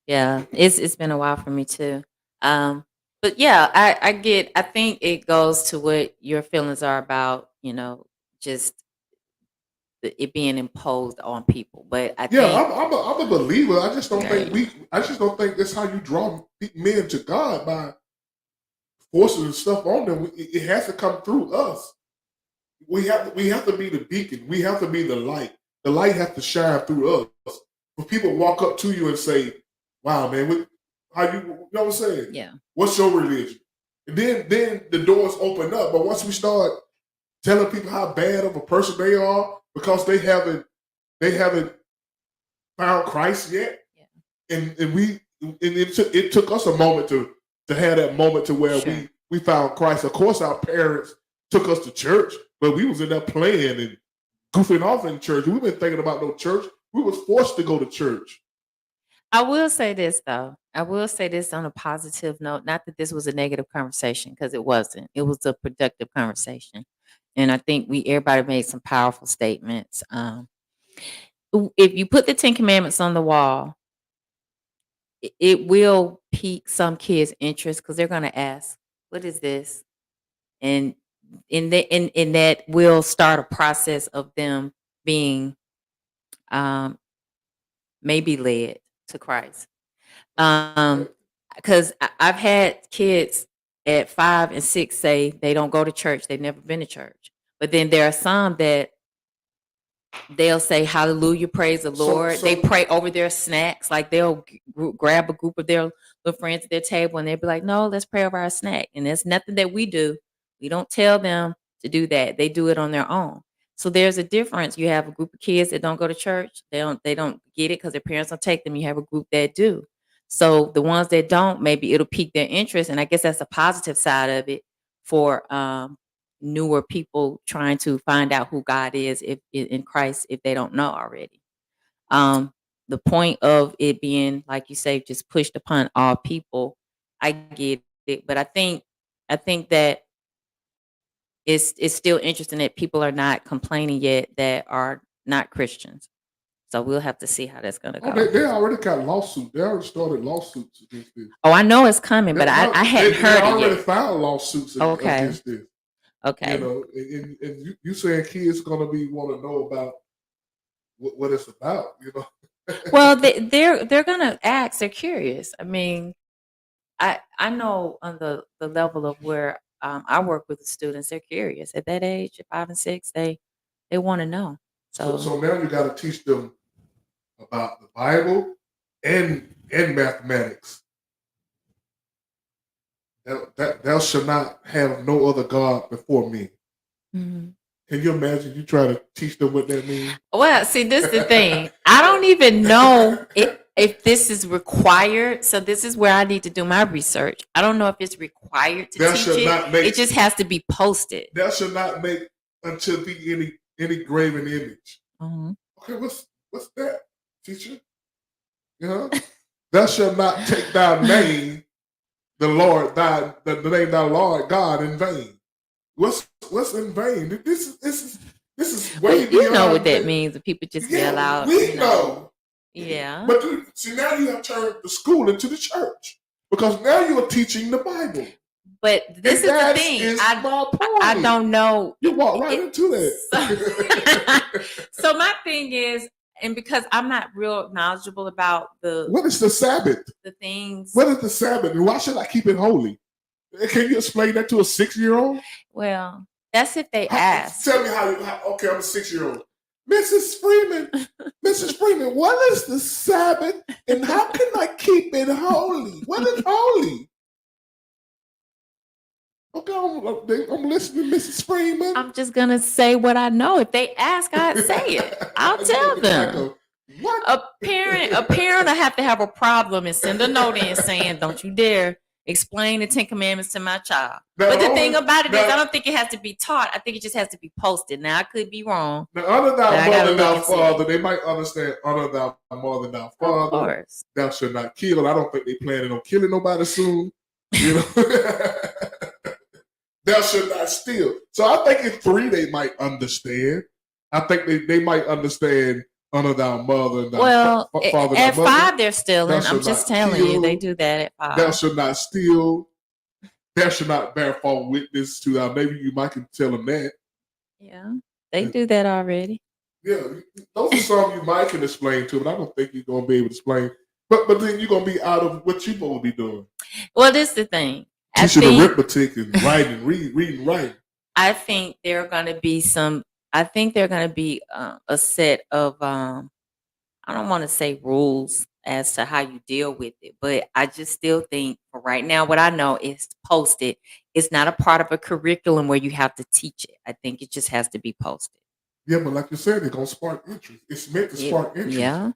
Yeah, it's been a while for me too. But yeah, I think it goes to what your feelings are about, just it being imposed on people. But I Yeah, think I'm a believer. I just don't Right. think that's how you draw men to God by forcing stuff on them. It has to come through us. We have to be the beacon. We have to be the light. The light has to shine through us. When people walk up to you and say, "Wow, man, how you know what I'm saying? Yeah. What's your religion?" And then the doors open up. But once we start telling people how bad of a person they are because they haven't found Christ yet, and it took us a moment to have that moment to where Sure. we found Christ. Of course, our parents took us to church, but we was in there playing and goofing off in church. We weren't thinking about no church. We was forced to go to church. I will say this though. I will say this on a positive note. Not that this was a negative conversation, because it wasn't. It was a productive conversation, and I think everybody made some powerful statements. If you put the Ten Commandments on the wall, it will pique some kids' interest because they're going to ask, "What is this?" And in that will start a process of them being may be led to Christ. Because I've had kids at 5 and 6 say they don't go to church, they've never been to church. But then there are some that they'll say hallelujah, praise the Lord. They pray over their snacks, like they'll grab a group of their little friends at their table and they'll be like, no, let's pray over our snack. And there's nothing that we do. We don't tell them to do that. They do it on their own. So there's a difference. You have a group of kids that don't go to church. They don't get it because their parents don't take them. You have a group that do. So the ones that don't, maybe it'll pique their interest. And I guess that's a positive side of it for newer people trying to find out who God is if in Christ, if they don't know already. The point of it being, like you say, just pushed upon all people, I get it. But I think that it's still interesting that people are not complaining yet that are not Christians. So we'll have to see how that's going to go. They already got lawsuits. They already started lawsuits against this. Oh, I know it's coming, but I hadn't heard They it already yet. filed lawsuits against this. Okay. You know, and you saying kids gonna want to know about what it's about. You know. Well, they're gonna ask. They're curious. I mean, I know on the level of where I work with the students, they're curious at that age, at 5 and 6. They want to know. So now you got to teach them about the Bible and mathematics. Thou shalt not have no other God before me. Mm-hmm. Can you imagine you try to teach them what that means? Well, see, this is the thing. I don't even know if this is required. So this is where I need to do my research. I don't know if it's required to teach it. It just has to be posted. Thou shalt not make unto thee any graven image. Mm-hmm. Okay, what's that, teacher? You know, thou shalt not take thy name, the name thy Lord God in vain. What's in vain? This is way beyond. You know what that means. If people just yell out. We know. Yeah. But see, now you have turned the school into the church because now you are teaching the Bible. But this is the thing. I don't know. You walk right into that. So my thing is, and because I'm not real knowledgeable about what is the Sabbath? The things. What is the Sabbath? And why should I keep it holy? Can you explain that to a 6-year-old? Well, that's if they ask. Tell me how. Okay, I'm a 6-year-old. Mrs. Freeman, what is the Sabbath and how can I keep it holy? What is holy? Okay, I'm listening, Mrs. Freeman. I'm just gonna say what I know. If they ask, I'd say it. I'll tell them. What? A parent will have to have a problem and send a note in saying, "Don't you dare explain the 10 Commandments to my child." But the thing about it is, I don't think it has to be taught. I think it just has to be posted. Now, I could be wrong. Now, honor thy mother and thy father. They might understand honor thy mother and thy father. Of course. Thou shalt not kill. I don't think they planning on killing nobody soon. You know. Thou shalt not steal. So I think in 3 they might understand. I think they might understand honor thy mother and thy father. At 5 they're stealing. I'm just telling you, they do that at 5. Thou shalt not steal. Thou shalt not bear false witness to thy neighbor. You might can tell them that. Yeah, they do that already. Yeah, those are some you might can explain to, but I don't think you're gonna be able to explain. But then you're gonna be out of what you're supposed to be doing. Well, this is the thing. Teaching arithmetic and writing, reading, writing. I think there are going to be a set of I don't want to say rules as to how you deal with it, but I just still think for right now, what I know is posted. It's not a part of a curriculum where you have to teach it. I think it just has to be posted. Yeah, but like you said, it's gonna spark interest. It's meant to spark interest. Yeah.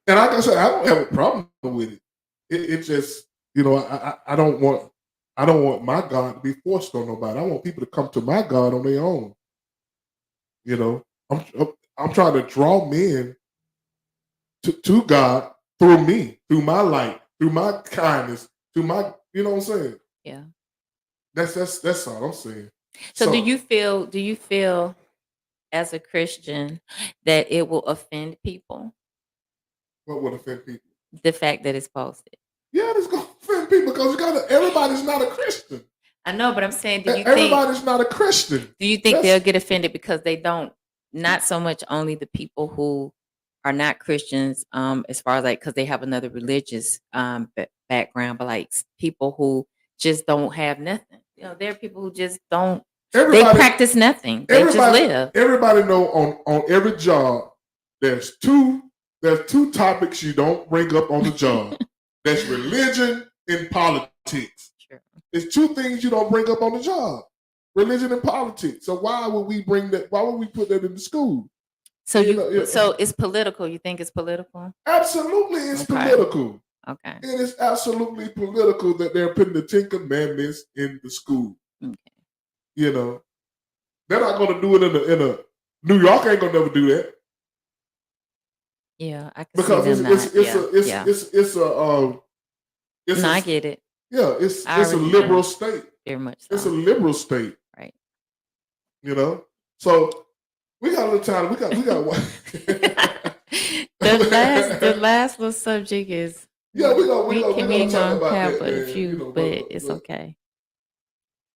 And like I said, I don't have a problem with it. It just, I don't want my God to be forced on nobody. I want people to come to my God on their own. You know, I'm trying to draw men to God through me, through my light, through my kindness, through my, you know what I'm saying? Yeah. That's all I'm saying. So do you feel as a Christian that it will offend people? What would offend people? The fact that it's posted. Yeah, it's gonna offend people because everybody's not a Christian. I know, but I'm saying, everybody's not a Christian? Do you think they'll get offended because they don't? Not so much only the people who are not Christians, as far as like because they have another religious background, but like people who just don't have nothing. You know, there are people who just don't. They practice nothing. They just live. Everybody know on every job there's two topics you don't bring up on the job. That's religion and politics. Sure. It's two things you don't bring up on the job. Religion and politics. So why would we bring that? Why would we put that in the school? So so it's political. You think it's political? Absolutely, it's political. Okay. It is absolutely political that they're putting the Ten Commandments in the school. Okay. You know, they're not going to do it in a New York ain't going to never do that. Yeah, I can because see them it's I get it. Yeah, it's a liberal state. Very much so. It's a liberal state. Right. You know? So we got a little time. We got one. the last little subject is we can talk about have that, but a man. few, You know, but it's okay.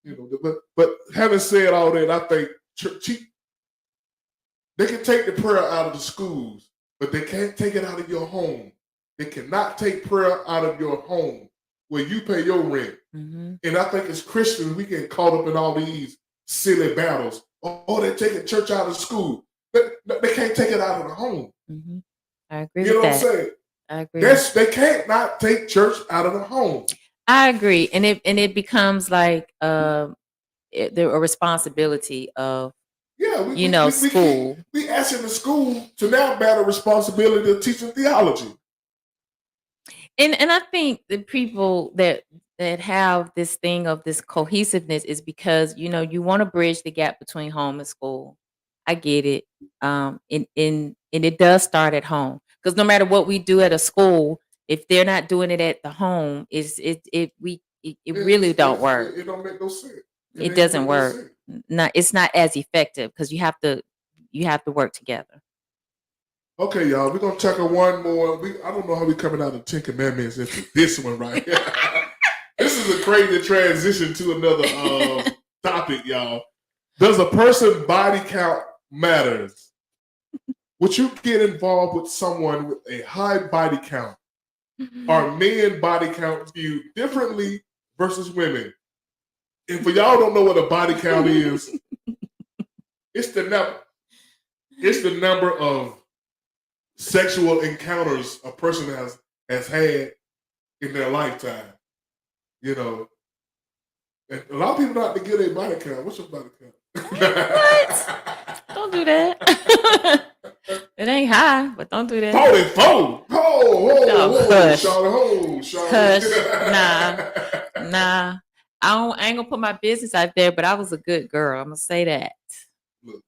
You know, but having said all that, I think they can take the prayer out of the schools, but they can't take it out of your home. They cannot take prayer out of your home where you pay your rent. Mm-hmm. And I think as Christians, we get caught up in all these silly battles. Oh, they're taking church out of school. They can't take it out of the home. Mm-hmm. I agree You know with what I'm that. saying? I agree. They can't not take church out of the home. I agree, and it becomes like a responsibility of school. We asking the school to now bear the responsibility of teaching theology. And I think the people that have this thing of this cohesiveness is because you want to bridge the gap between home and school. I get it. And it does start at home, because no matter what we do at a school, if they're not doing it at the home, it really don't work. It don't make no sense. It doesn't work. It's not as effective because you have to work together. Okay, y'all, we're gonna tackle one more. I don't know how we're coming out of Ten Commandments into this one right here. This is a crazy transition to another topic, y'all. Does a person body count matters? Would you get involved with someone with a high body count? Are men body count viewed differently versus women? And for y'all don't know what a body count is, it's the number of sexual encounters a person has had in their lifetime. You know, and a lot of people don't have to get a body count. What's your body count? What? Don't do that. It ain't high, but don't do that. 44. Hush. Charlotte, Hush. Nah. I ain't gonna put my business out there, but I was a good girl. I'm gonna say that. Look,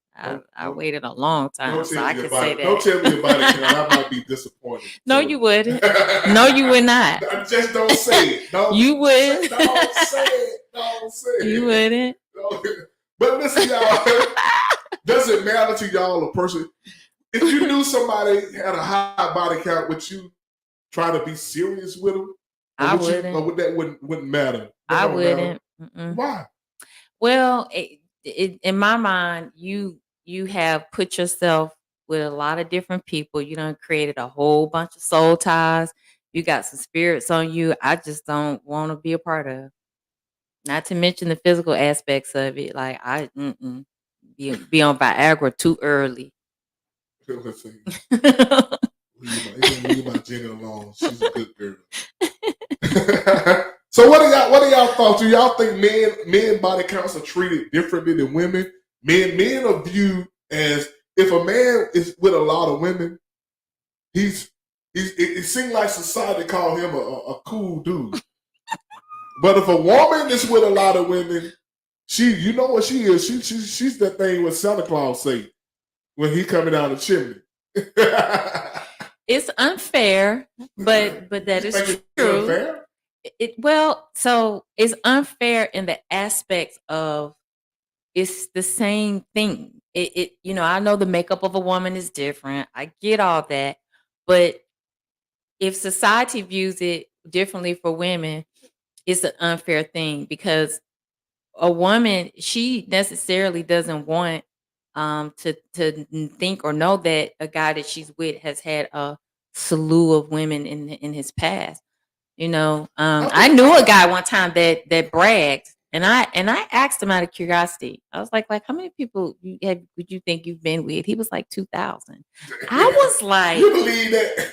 I waited a long time, so I can say that. Don't tell me your body count. I might be disappointed. No, you wouldn't. No, you would not. Just don't say it. You would. Don't say it. Don't say it. You wouldn't. But listen, y'all. Does it matter to y'all a person? If you knew somebody had a high body count, would you try to be serious with them? I wouldn't. Or that wouldn't matter? I wouldn't. Why? Well, in my mind, you have put yourself with a lot of different people. You done created a whole bunch of soul ties. You got some spirits on you. I just don't want to be a part of. Not to mention the physical aspects of it. Like be on Viagra too early. Let's see. Leave my Jenny alone. She's a good girl. So what are y'all thoughts? Do y'all think men body counts are treated differently than women? Men are viewed as, if a man is with a lot of women, it seems like society call him a cool dude. But if a woman is with a lot of women, you know what she is? She's that thing what Santa Claus say when he coming down the chimney. It's unfair, but that is true. Unfair? So it's unfair in the aspects of it's the same thing. I know the makeup of a woman is different. I get all that, but if society views it differently for women, it's an unfair thing, because a woman, she necessarily doesn't want to think or know that a guy that she's with has had a slew of women in his past. You know, I knew a guy one time that bragged, and I asked him out of curiosity. I was like how many people would you think you've been with? He was like 2,000. I was like, you believe that?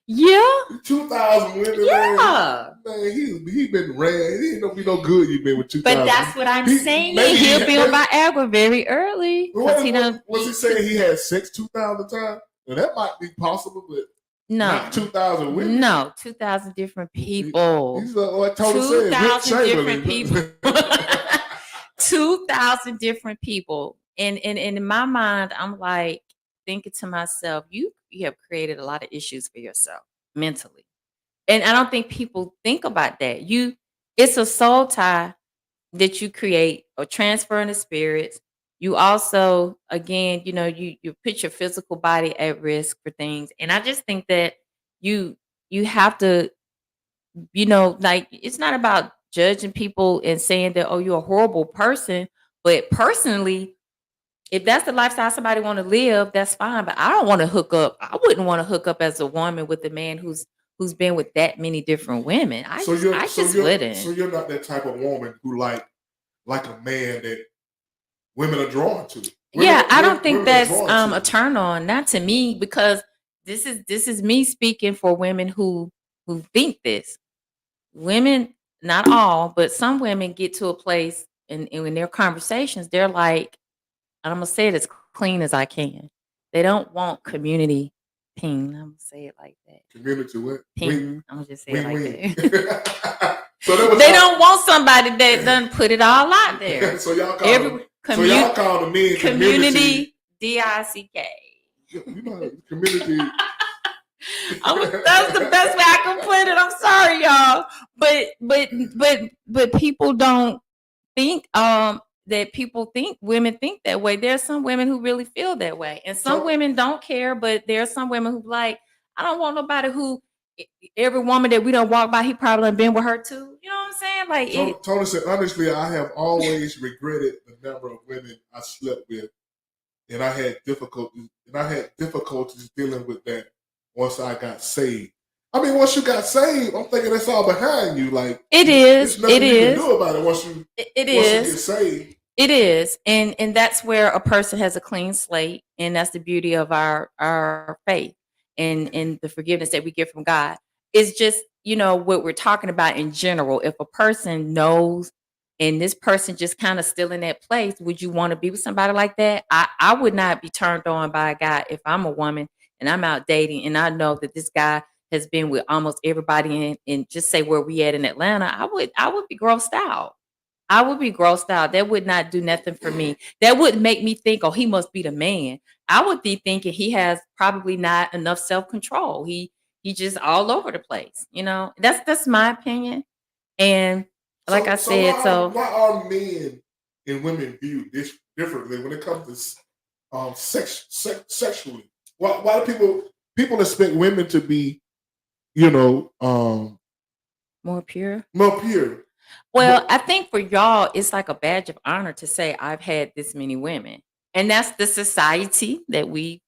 Yeah. 2,000 women. Yeah. Man, he been ran. He ain't gonna be no good. You been with 2,000. But that's what I'm saying. He'll be on Viagra very early. Was he saying he had sex 2,000 times? Well, that might be possible, but not 2,000 women. No, 2,000 different people. He's like Tony said, 2,000 different people. 2,000 different people. And in my mind, I'm like thinking to myself, you have created a lot of issues for yourself mentally. And I don't think people think about that. It's a soul tie that you create or transfer in the spirits. You also, again, you put your physical body at risk for things. And I just think that you have to, like, it's not about judging people and saying that, oh, you're a horrible person. But personally, if that's the lifestyle somebody want to live, that's fine. But I don't want to hook up. I wouldn't want to hook up as a woman with a man who's been with that many different women. I just wouldn't. So you're not that type of woman who like a man that women are drawn to. I don't think that's a turn on. Not to me, because this is me speaking for women who think this. Women, not all, but some women get to a place and in their conversations, they're like, I'm gonna say it as clean as I can. They don't want community ping. I'm gonna say it like that. Community what? Ping. I'm gonna just say it like that. So they don't want somebody that doesn't put it all out there. So y'all call the men community DICK. You know, community. That's the best way I can put it. I'm sorry, y'all, but people don't think that women think that way. There's some women who really feel that way, and some women don't care. But there are some women who like, I don't want nobody who every woman that we don't walk by, he probably done been with her too. You know what I'm saying? Like Tony said, honestly, I have always regretted the number of women I slept with, and I had difficulties dealing with that once I got saved. I mean, once you got saved, I'm thinking that's all behind you. Like it is. There's nothing you can do about it once you you get saved. It is, and that's where a person has a clean slate, and that's the beauty of our faith and the forgiveness that we get from God. It's just, what we're talking about in general. If a person knows, and this person just kind of still in that place, would you want to be with somebody like that? I would not be turned on by a guy if I'm a woman and I'm out dating and I know that this guy has been with almost everybody in just say where we at in Atlanta. I would be grossed out. I would be grossed out. That would not do nothing for me. That would make me think, oh, he must be the man. I would be thinking he has probably not enough self-control. He just all over the place. That's my opinion. And like I said, why are men and women viewed this differently when it comes to sexually? Why do people expect women to be, more pure? More pure. Well, I think for y'all, it's like a badge of honor to say I've had this many women. And that's the society that we've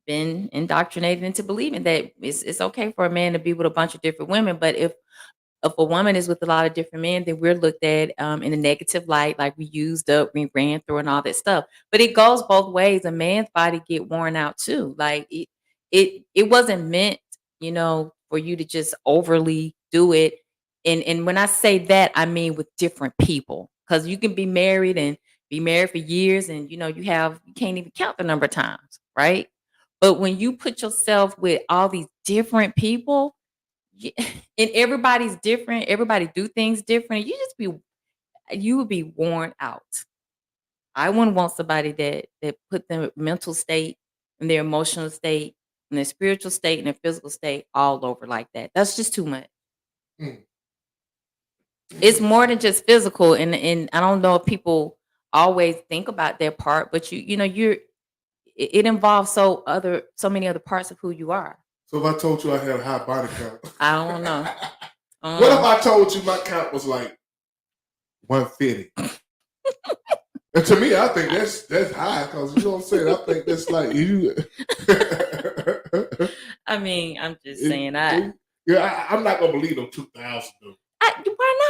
been indoctrinated into believing, that it's okay for a man to be with a bunch of different women. But if a woman is with a lot of different men, then we're looked at in a negative light, like we used up, we ran through and all that stuff. But it goes both ways. A man's body get worn out too. Like it wasn't meant, for you to just overly do it. And when I say that, I mean with different people, because you can be married for years, and you can't even count the number of times, right? But when you put yourself with all these different people, and everybody's different, everybody do things different, you would be worn out. I wouldn't want somebody that put their mental state and their emotional state and their spiritual state and their physical state all over like that. That's just too much. It's more than just physical, and I don't know if people always think about that part, but it involves so many other parts of who you are. So if I told you I had a high body count, I don't know. What if I told you my count was like 150? And to me, I think that's high because you know what I'm saying. I think that's like you. I mean, I'm just It- saying. I'm not gonna believe them 2,000 though. Why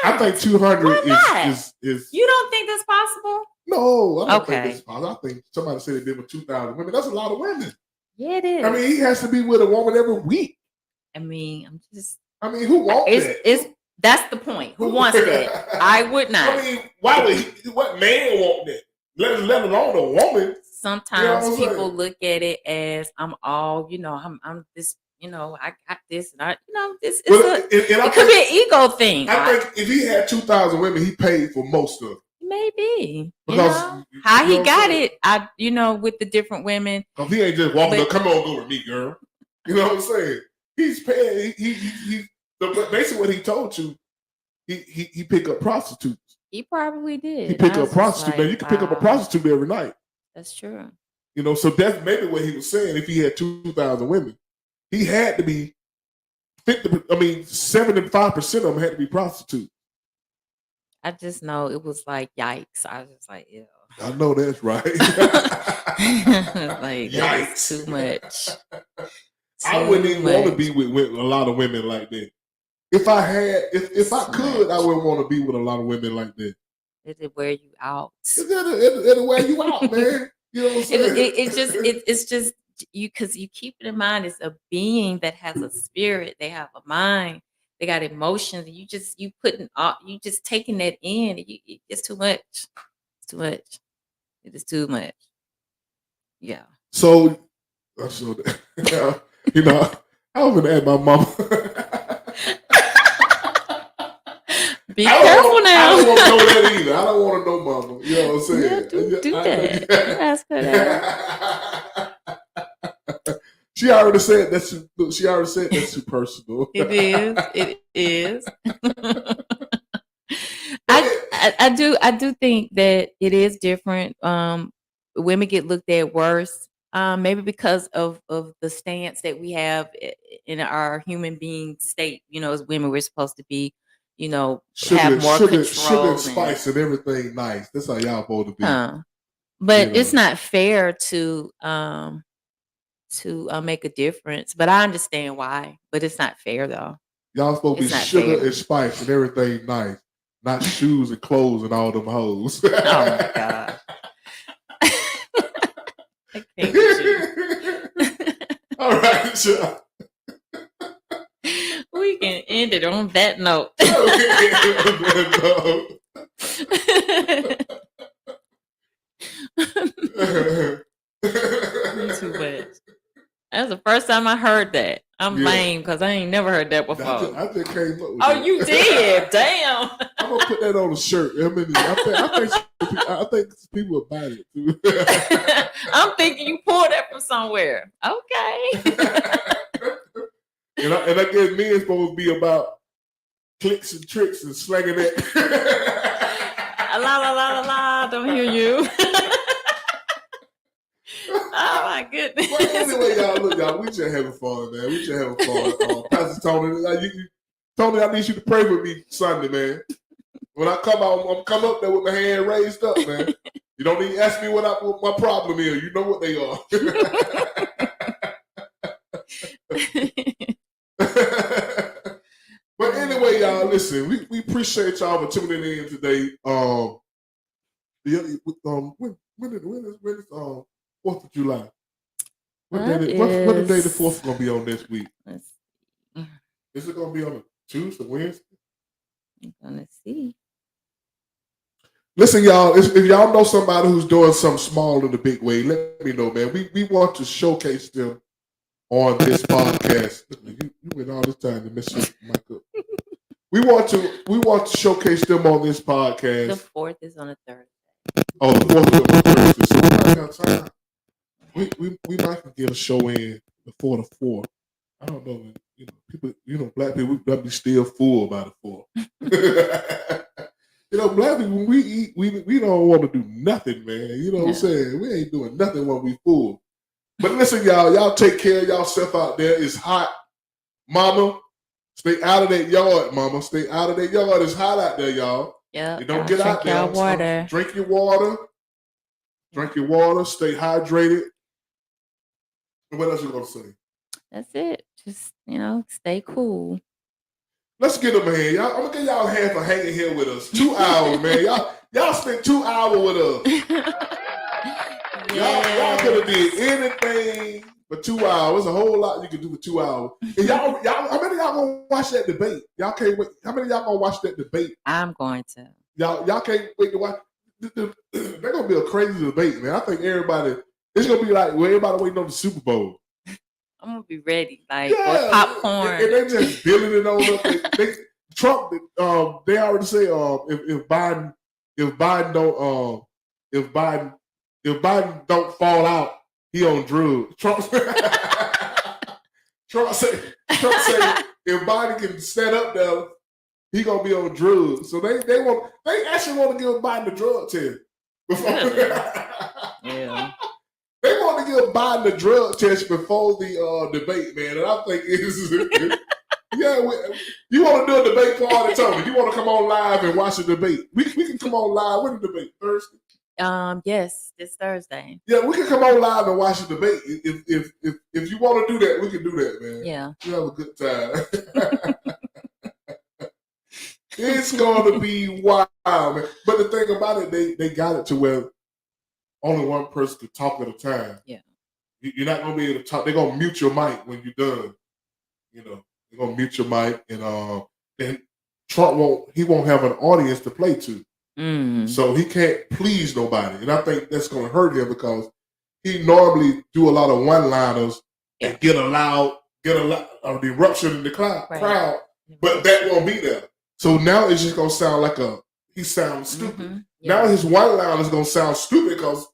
I not? think 200 Why not? is. You don't think that's possible? No, I don't think Okay. that's possible. I think somebody said it did with 2,000 women. That's a lot of women. Yeah, it is. I mean, he has to be with a woman every week. I mean, I'm just. I mean, who wants that? That's the point. Who wants that? I would not. I mean, why would he? What man want that? Let alone a woman. Sometimes You know what I'm people saying? look at it as I'm all, I'm this, I got this, and this. But It could be an ego thing. I think if he had 2,000 women, he paid for most of it. Maybe Because how you he know what got I'm saying? it. With the different women. Because he ain't just walking up, come on, go with me, girl. You know what I'm saying? He's paying. But basically what he told you, he pick up prostitutes. He probably did. He pick up prostitutes. Man, you can pick up a prostitute every night. That's true. You know, so that's maybe what he was saying. If he had 2,000 women, he had to be 75% of them had to be prostitutes. I just know it was like yikes. I was just like, ew. I know that's right. Like that's too much. I wouldn't even want to be with a lot of women like that. If I had, if I could, I wouldn't want to be with a lot of women like that. It'll wear you out. It'll wear you out, man. You know what I'm saying? It's just you, because you keep it in mind. It's a being that has a spirit. They have a mind. They got emotions. You just taking that in. It's too much. It's too much. It is too much. Yeah. So, you know, I was gonna add my mama. Be careful now. I don't want to know that either. I don't want to know mama. You know what I'm saying? Yeah, do that. You ask her that. She already said that's too personal. It is. It is. I do think that it is different. Women get looked at worse. Maybe because of the stance that we have in our human being state. As women, we're supposed to be, have more control. Sugar and spice and everything nice. That's how y'all supposed to be. But it's not fair to make a difference. But I understand why. But it's not fair though. Y'all supposed to be sugar and spice and everything nice, not shoes and clothes and all them hoes. Oh my God. I can't with you. All right, sure. We can end it on that note. Too much. That's the first time I heard that. I'm lame because I ain't never heard that before. I just came up with Oh, you did? Damn. I'm gonna put that on a shirt. I think people will buy it too. I'm thinking you pulled that from somewhere. Okay. and I guess me is supposed to be about clicks and tricks and slanging it. La la la la la. Don't hear you. Oh my goodness. But anyway, y'all, we just having fun, man. We just having fun. Pastor Tony, Tony, I need you to pray with me Sunday, man. When I come out, I'm come up there with my hand raised up, man. You don't need to ask me what my problem is. You know what they are. But anyway, y'all, listen. We appreciate y'all for tuning in today. When is 4th of July? What day the 4th gonna be on this week? Is it gonna be on a Tuesday, Wednesday? I'm gonna see. Listen, y'all. If y'all know somebody who's doing something small in a big way, let me know, man. We want to showcase them on this podcast. You went all this time to mess your mic up. We want to showcase them on this podcast. The 4th is on a Thursday. Oh, the 4th is on a Thursday. So we might have time. We might get a show in before the 4th. I don't know. People, black people, we be still full by the 4th. Black people, when we eat, we don't want to do nothing, man. You know what I'm saying? We ain't doing nothing when we full. But listen, y'all take care of yourself out there. It's hot. Mama, stay out of that yard, mama. Stay out of that yard. It's hot out there, y'all. Yeah. You don't get out there. Water. Drink your water. Drink your water. Stay hydrated. And what else you gonna say? That's it. Just, stay cool. Let's get them in. Y'all, I'm gonna give y'all a hand for hanging here with us. 2 hours, man. Y'all spent 2 hours with us. Y'all could have did anything for 2 hours. There's a whole lot you can do for 2 hours. And y'all, how many of y'all gonna watch that debate? Y'all can't wait. How many of y'all gonna watch that debate? I'm going to. Y'all can't wait to watch. They're gonna be a crazy debate, man. I think it's gonna be like everybody waiting on the Super Bowl. I'm gonna be ready, with popcorn. And they just building it on up. Trump, they already say if Biden don't fall out, he on drugs. Trump say if Biden can stand up there, he gonna be on drugs. So they actually want to give Biden the drug test. Yeah. They want to give Biden the drug test before the debate, man. And I think you want to do a debate party, Tony? You want to come on live and watch the debate? We can come on live. When the debate? Thursday? Yes, this Thursday. Yeah, we can come on live and watch the debate. If you want to do that, we can do that, man. Yeah. We have a good time. It's going to be wild, man. But the thing about it, they got it to where only one person can talk at a time. Yeah. You're not going to be able to talk. They're going to mute your mic when you're done. They're going to mute your mic. And Trump won't have an audience to play to. So he can't please nobody. And I think that's going to hurt him because he normally do a lot of one-liners and get a loud eruption in the crowd. But that won't be there. So now it's just going to sound like he sounds stupid. Now his one-liner is going to sound stupid because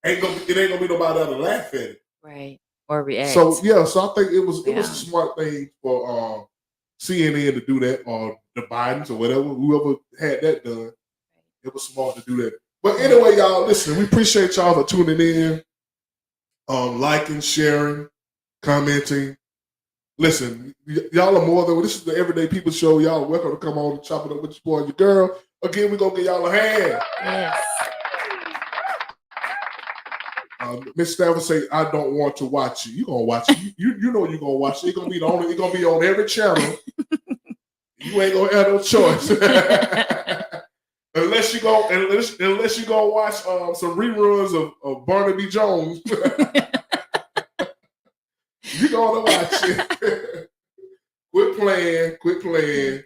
it ain't going to be nobody there to laugh at it. Right. Or react. So I think it was a smart thing for CNN to do that, or the Bidens or whatever, whoever had that done. It was smart to do that. But anyway, y'all, listen, we appreciate y'all for tuning in, liking, sharing, commenting. Listen, y'all are more than this is the Everyday People Show. Y'all are welcome to come on and chop it up with your boy and your girl. Again, we're gonna give y'all a hand. Yes. Miss Stafford say, I don't want to watch it. You're gonna watch it. You know you're gonna watch it. It's gonna be on every channel. You ain't gonna have no choice. Unless you go watch some reruns of Barnaby Jones. You're gonna watch it. Quit playing.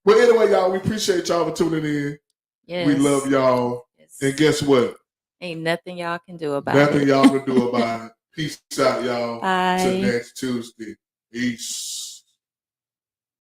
But anyway, y'all, we appreciate y'all for tuning in. Yes. We love y'all. Yes. And guess what? Ain't nothing y'all can do about it. Nothing y'all can do about it. Peace out, y'all. Bye. Till next Tuesday. Peace.